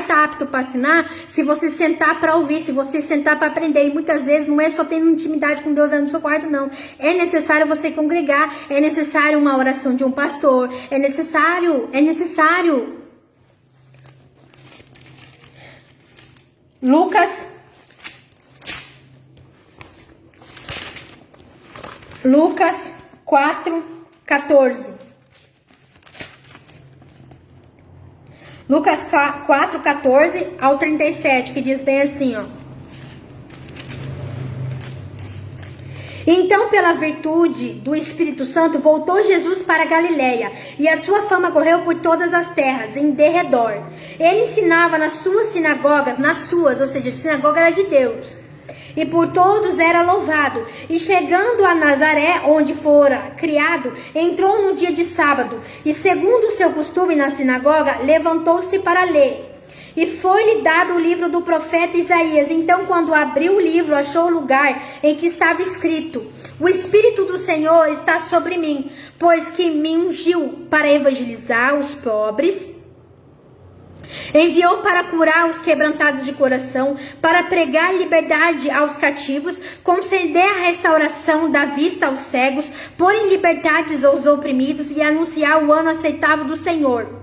tá apto para ensinar se você sentar para ouvir, se você sentar para aprender. E muitas vezes não é só tendo intimidade com Deus no seu quarto, não. É necessário você congregar, é necessário uma oração de um pastor, é necessário. Lucas 4,14. Lucas 4,14 ao 37, que diz bem assim, ó. Então, pela virtude do Espírito Santo, voltou Jesus para a Galileia, e a sua fama correu por todas as terras, em derredor. Ele ensinava nas suas sinagogas, ou seja, a sinagoga era de Deus, e por todos era louvado. E chegando a Nazaré, onde fora criado, entrou no dia de sábado, e segundo o seu costume na sinagoga, levantou-se para ler. E foi-lhe dado o livro do profeta Isaías. Então, quando abriu o livro, achou o lugar em que estava escrito: o Espírito do Senhor está sobre mim, pois que me ungiu para evangelizar os pobres, enviou para curar os quebrantados de coração, para pregar liberdade aos cativos, conceder a restauração da vista aos cegos, pôr em liberdade aos oprimidos e anunciar o ano aceitável do Senhor.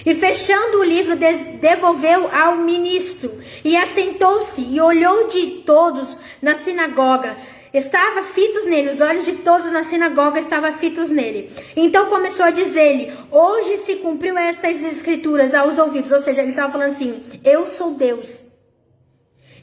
E fechando o livro, devolveu ao ministro, e assentou-se e olhou de todos na sinagoga. Estava fitos nele, os olhos de todos na sinagoga estavam fitos nele. Então começou a dizer-lhe: hoje se cumpriu estas escrituras aos ouvidos. Ou seja, ele estava falando assim: eu sou Deus.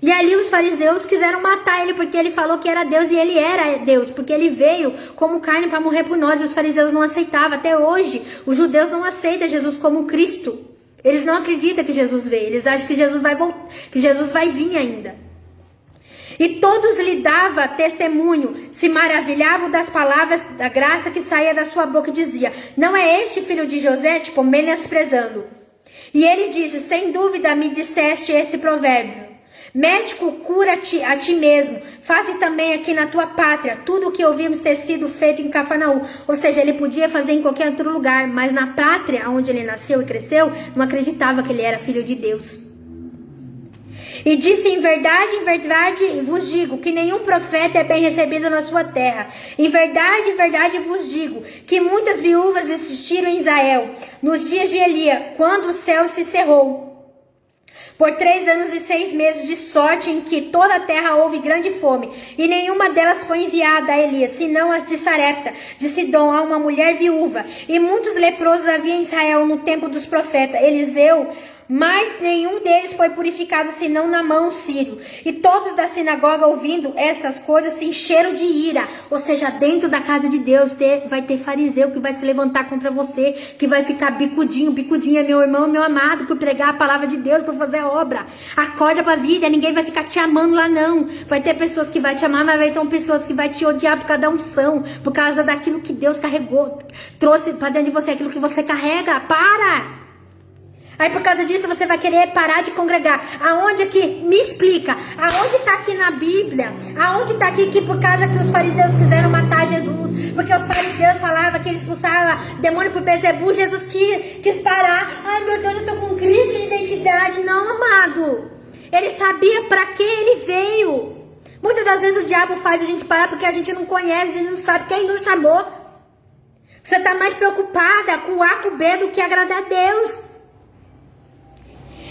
E ali os fariseus quiseram matar ele, porque ele falou que era Deus, e ele era Deus, porque ele veio como carne para morrer por nós, e os fariseus não aceitavam. Até hoje, os judeus não aceitam Jesus como Cristo. Eles não acreditam que Jesus veio, eles acham que Jesus vai vir ainda. E todos lhe davam testemunho, se maravilhavam das palavras da graça que saía da sua boca, e dizia: não é este filho de José? Tipo, menosprezando. E ele disse: sem dúvida me disseste esse provérbio: médico, cura-te a ti mesmo, faze também aqui na tua pátria tudo o que ouvimos ter sido feito em Cafarnaum. Ou seja, ele podia fazer em qualquer outro lugar, mas na pátria onde ele nasceu e cresceu, não acreditava que ele era filho de Deus. E disse: em verdade vos digo, que nenhum profeta é bem recebido na sua terra. Em verdade vos digo, que muitas viúvas existiram em Israel, nos dias de Elias, quando o céu se cerrou por 3 anos e 6 meses, de sorte em que toda a terra houve grande fome, e nenhuma delas foi enviada a Elias, senão as de Sarepta, de Sidom, a uma mulher viúva. E muitos leprosos havia em Israel no tempo dos profetas Eliseu, mas nenhum deles foi purificado, senão Naamã sírio. E todos da sinagoga, ouvindo estas coisas, se encheram de ira. Ou seja, dentro da casa de Deus vai ter fariseu que vai se levantar contra você, que vai ficar bicudinho, meu irmão, meu amado, por pregar a palavra de Deus, por fazer a obra. Acorda pra vida, ninguém vai ficar te amando lá não. Vai ter pessoas que vai te amar, mas vai ter pessoas que vai te odiar por causa da unção, por causa daquilo que Deus carregou, trouxe pra dentro de você, aquilo que você carrega. Para! Aí por causa disso você vai querer parar de congregar. Aonde aqui? Me explica. Aonde está aqui na Bíblia? Aonde está aqui que por causa que os fariseus quiseram matar Jesus? Porque os fariseus falavam que ele expulsava demônio por Beelzebul. Jesus quis parar. Ai meu Deus, eu estou com crise de identidade. Não, amado. Ele sabia para que ele veio. Muitas das vezes o diabo faz a gente parar porque a gente não conhece, a gente não sabe quem nos chamou. Você está mais preocupada com o A, com o B do que agradar a Deus.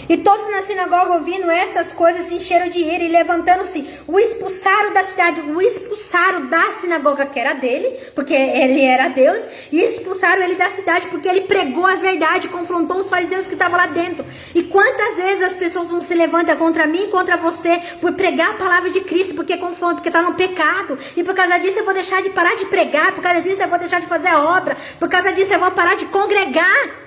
E todos na sinagoga, ouvindo estas coisas, se encheram de ira e levantando-se, o expulsaram da cidade, o expulsaram da sinagoga que era dele, porque ele era Deus, e expulsaram ele da cidade porque ele pregou a verdade, confrontou os fariseus que estavam lá dentro. E quantas vezes as pessoas não se levantam contra mim e contra você por pregar a palavra de Cristo, porque confronta, porque está no pecado, e por causa disso eu vou deixar de parar de pregar, por causa disso eu vou deixar de fazer a obra, por causa disso eu vou parar de congregar.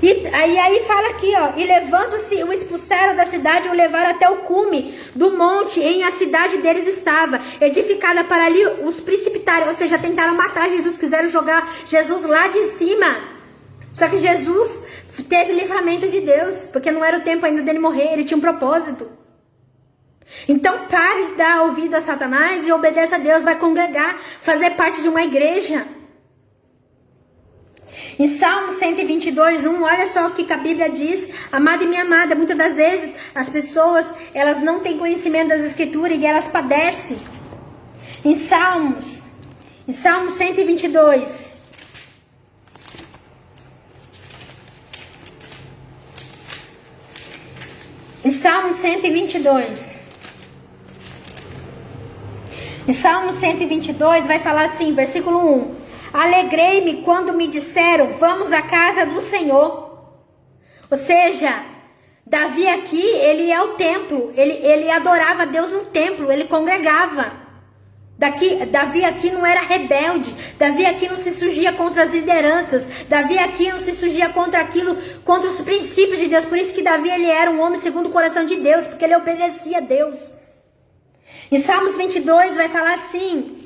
E aí fala aqui, ó, e levando-se, o expulsaram da cidade e o levaram até o cume do monte em a cidade deles estava, edificada para ali os precipitarem, ou seja, tentaram matar Jesus, quiseram jogar Jesus lá de cima. Só que Jesus teve livramento de Deus, porque não era o tempo ainda dele morrer, ele tinha um propósito. Então pare de dar ouvido a Satanás e obedeça a Deus, vai congregar, fazer parte de uma igreja. Em Salmo 122, 1, olha só o que a Bíblia diz. Amado e minha amada, muitas das vezes as pessoas, elas não têm conhecimento das escrituras e elas padecem. Em Salmo 122. Em Salmo 122. Em Salmo 122 vai falar assim, versículo 1. Alegrei-me quando me disseram, vamos à casa do Senhor. Ou seja, Davi aqui, ele é o templo. Ele adorava Deus no templo, ele congregava. Davi aqui não era rebelde. Davi aqui não se surgia contra as lideranças. Davi aqui não se surgia contra contra os princípios de Deus. Por isso que Davi, ele era um homem segundo o coração de Deus, porque ele obedecia a Deus. Em Salmos 22 vai falar assim.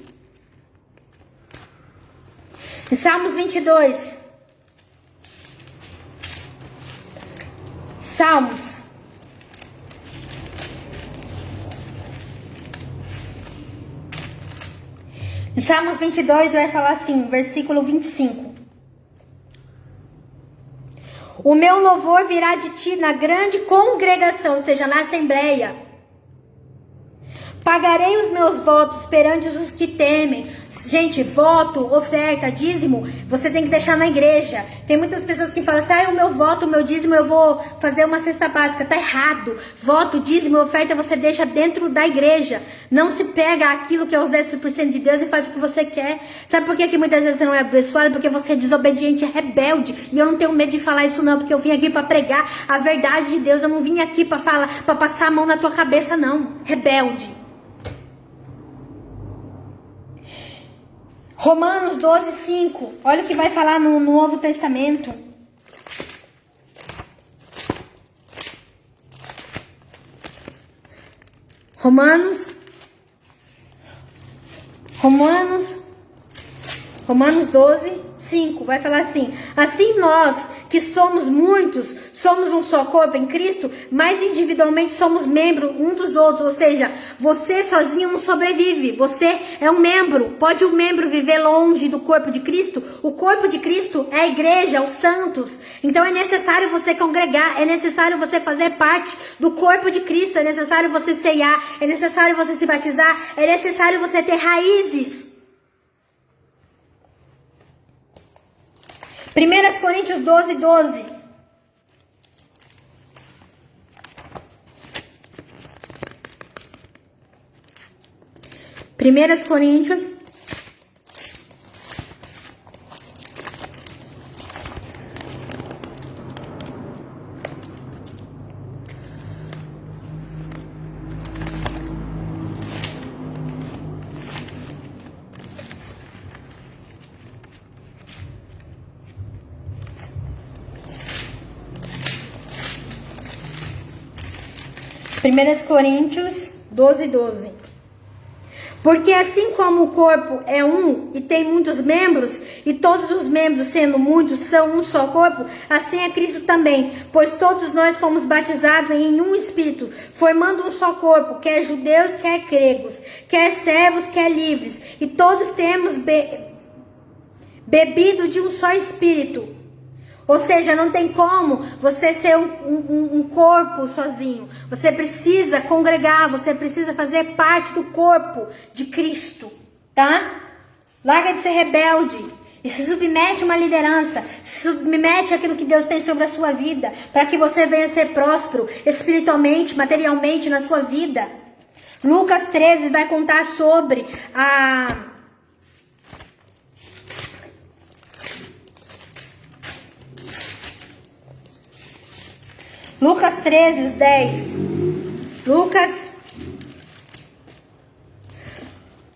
Em Salmos 22. Salmos. Em Salmos 22 vai falar assim, versículo 25. O meu louvor virá de ti na grande congregação, ou seja, na assembleia. Pagarei os meus votos perante os que temem. Gente, voto, oferta, dízimo, você tem que deixar na igreja. Tem muitas pessoas que falam assim, o meu voto, o meu dízimo, eu vou fazer uma cesta básica. Tá errado. Voto, dízimo, oferta, você deixa dentro da igreja. Não se pega aquilo que é os 10% de Deus e faz o que você quer. Sabe por que muitas vezes você não é abençoado? Porque você é desobediente, é rebelde. E eu não tenho medo de falar isso não, porque eu vim aqui para pregar a verdade de Deus. Eu não vim aqui para falar, para passar a mão na tua cabeça não. Rebelde. Romanos 12, 5. Olha o que vai falar no Novo Testamento. Romanos 12, 5. Vai falar assim. Assim nós, que somos muitos, somos um só corpo em Cristo, mas individualmente somos membros um dos outros. Ou seja, você sozinho não sobrevive. Você é um membro. Pode um membro viver longe do corpo de Cristo? O corpo de Cristo é a igreja, os santos. Então é necessário você congregar, é necessário você fazer parte do corpo de Cristo, é necessário você ceiar, é necessário você se batizar, é necessário você ter raízes. 1 Coríntios 12, 12. Primeiras Coríntios 1 Coríntios 12, 12. Porque assim como o corpo é um e tem muitos membros, e todos os membros, sendo muitos, são um só corpo, assim é Cristo também. Pois todos nós fomos batizados em um Espírito, formando um só corpo, quer judeus, quer gregos, quer servos, quer livres. E todos temos bebido de um só Espírito. Ou seja, não tem como você ser um corpo sozinho. Você precisa congregar, você precisa fazer parte do corpo de Cristo, tá? Larga de ser rebelde. E se submete a uma liderança, se submete àquilo que Deus tem sobre a sua vida, para que você venha ser próspero espiritualmente, materialmente na sua vida. Lucas 13 vai contar sobre Lucas 13, 10.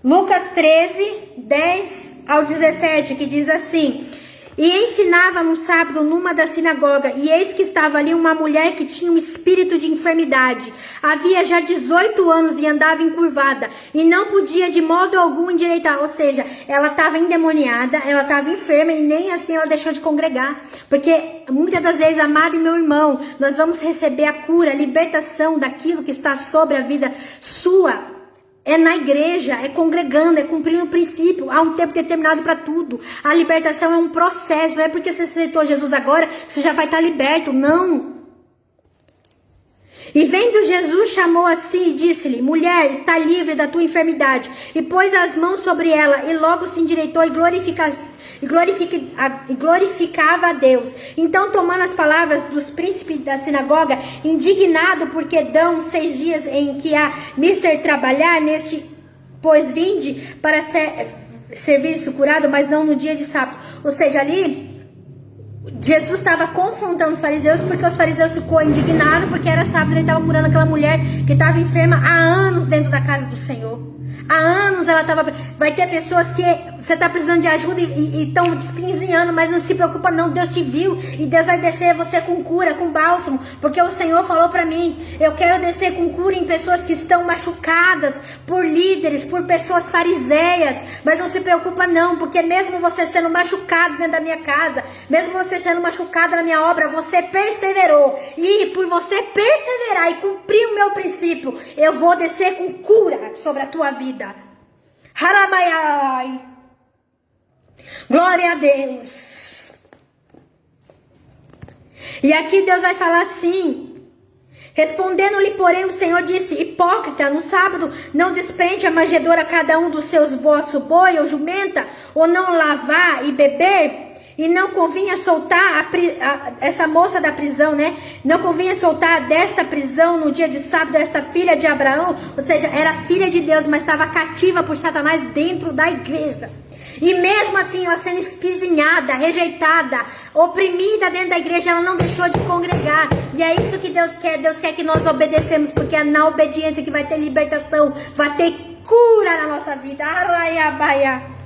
Lucas 13, 10 ao 17, que diz assim: e ensinava no sábado numa da sinagoga, e eis que estava ali uma mulher que tinha um espírito de enfermidade. Havia já 18 anos e andava encurvada, e não podia de modo algum endireitar. Ou seja, ela estava endemoniada, ela estava enferma, e nem assim ela deixou de congregar. Porque muitas das vezes, amado e meu irmão, nós vamos receber a cura, a libertação daquilo que está sobre a vida sua. É na igreja, é congregando, é cumprindo o princípio. Há um tempo determinado para tudo. A libertação é um processo. Não é porque você aceitou Jesus agora que você já vai estar liberto. Não. E vendo Jesus, chamou assim e disse-lhe: mulher, está livre da tua enfermidade. E pôs as mãos sobre ela, e logo se endireitou e glorificava a Deus. Então, tomando as palavras dos príncipes da sinagoga, indignado porque dão 6 dias em que há mister trabalhar, neste, pois vinde para serviço curado, mas não no dia de sábado. Ou seja, ali Jesus estava confrontando os fariseus, porque os fariseus ficou indignados, porque era sábado, ele estava curando aquela mulher que estava enferma há anos dentro da casa do Senhor. Há anos ela estava... Vai ter pessoas que você está precisando de ajuda e estão despinzinhando, mas não se preocupa não, Deus te viu e Deus vai descer você com cura, com bálsamo, porque o Senhor falou para mim, eu quero descer com cura em pessoas que estão machucadas por líderes, por pessoas fariseias, mas não se preocupa não, porque mesmo você sendo machucado dentro da minha casa, mesmo você sendo machucado na minha obra, você perseverou, e por você perseverar e cumprir o meu princípio, eu vou descer com cura sobre a tua vida. Harabaiai. Glória a Deus. E aqui Deus vai falar assim: respondendo-lhe, porém, o Senhor disse: hipócrita, no sábado não desprende a manjedoura cada um dos seus vosso boi ou jumenta, ou não lavar e beber? E não convinha soltar essa moça da prisão, né? Não convinha soltar desta prisão no dia de sábado esta filha de Abraão. Ou seja, era filha de Deus, mas estava cativa por Satanás dentro da igreja. E mesmo assim, ela sendo espizinhada, rejeitada, oprimida dentro da igreja, ela não deixou de congregar. E é isso que Deus quer. Deus quer que nós obedecemos, porque é na obediência que vai ter libertação, vai ter cura na nossa vida. Araiabaia.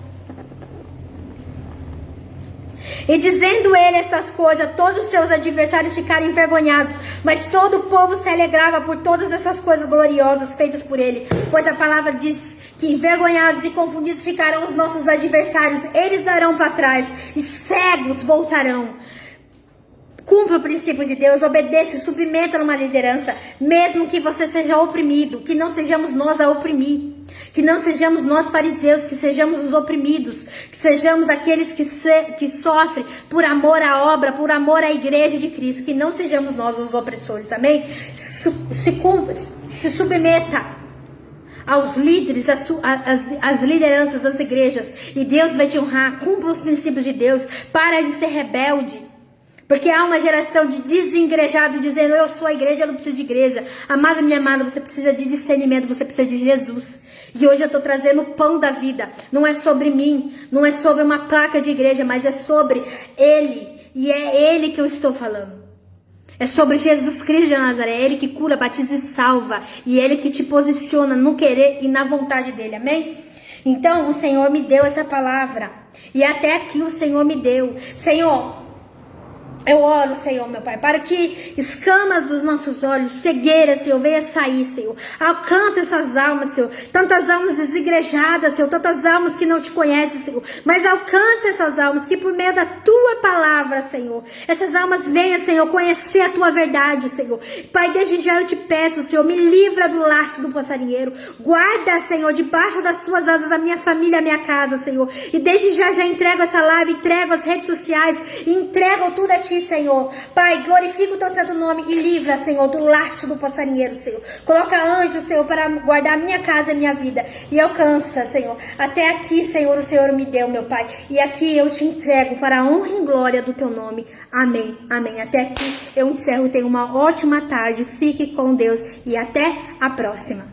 E dizendo ele estas coisas, todos os seus adversários ficaram envergonhados, mas todo o povo se alegrava por todas essas coisas gloriosas feitas por ele, pois a palavra diz que envergonhados e confundidos ficarão os nossos adversários, eles darão para trás e cegos voltarão. Cumpra o princípio de Deus, obedeça e submeta numa liderança, mesmo que você seja oprimido, que não sejamos nós a oprimir, que não sejamos nós fariseus, que sejamos os oprimidos, que sejamos aqueles que sofrem por amor à obra, por amor à igreja de Cristo, que não sejamos nós os opressores, amém? Se submeta aos líderes, às lideranças das igrejas, e Deus vai te honrar. Cumpra os princípios de Deus, para de ser rebelde. Porque há uma geração de desengrejado dizendo: eu sou a igreja, eu não preciso de igreja. Amada, minha amada, você precisa de discernimento, você precisa de Jesus. E hoje eu estou trazendo o pão da vida. Não é sobre mim, não é sobre uma placa de igreja, mas é sobre Ele. E é Ele que eu estou falando. É sobre Jesus Cristo de Nazaré. É Ele que cura, batiza e salva. E é Ele que te posiciona no querer e na vontade dEle, amém? Então o Senhor me deu essa palavra. E até aqui o Senhor me deu. Senhor, eu oro, Senhor, meu Pai, para que escamas dos nossos olhos, cegueira, Senhor, venha sair, Senhor. Alcança essas almas, Senhor. Tantas almas desigrejadas, Senhor. Tantas almas que não te conhecem, Senhor. Mas alcança essas almas que por meio da Tua palavra, Senhor, essas almas venham, Senhor, conhecer a Tua verdade, Senhor. Pai, desde já eu te peço, Senhor, me livra do laço do passarinheiro. Guarda, Senhor, debaixo das Tuas asas a minha família, a minha casa, Senhor. E desde já entrego essa live, entrego as redes sociais, entrego tudo a Ti, ti, Senhor. Pai, glorifica o teu santo nome e livra, Senhor, do laço do passarinheiro, Senhor. Coloca anjos, Senhor, para guardar a minha casa e a minha vida. E alcança, Senhor. Até aqui, Senhor, o Senhor me deu, meu Pai. E aqui eu te entrego para a honra e glória do teu nome. Amém. Amém. Até aqui eu encerro. Tenha uma ótima tarde. Fique com Deus e até a próxima.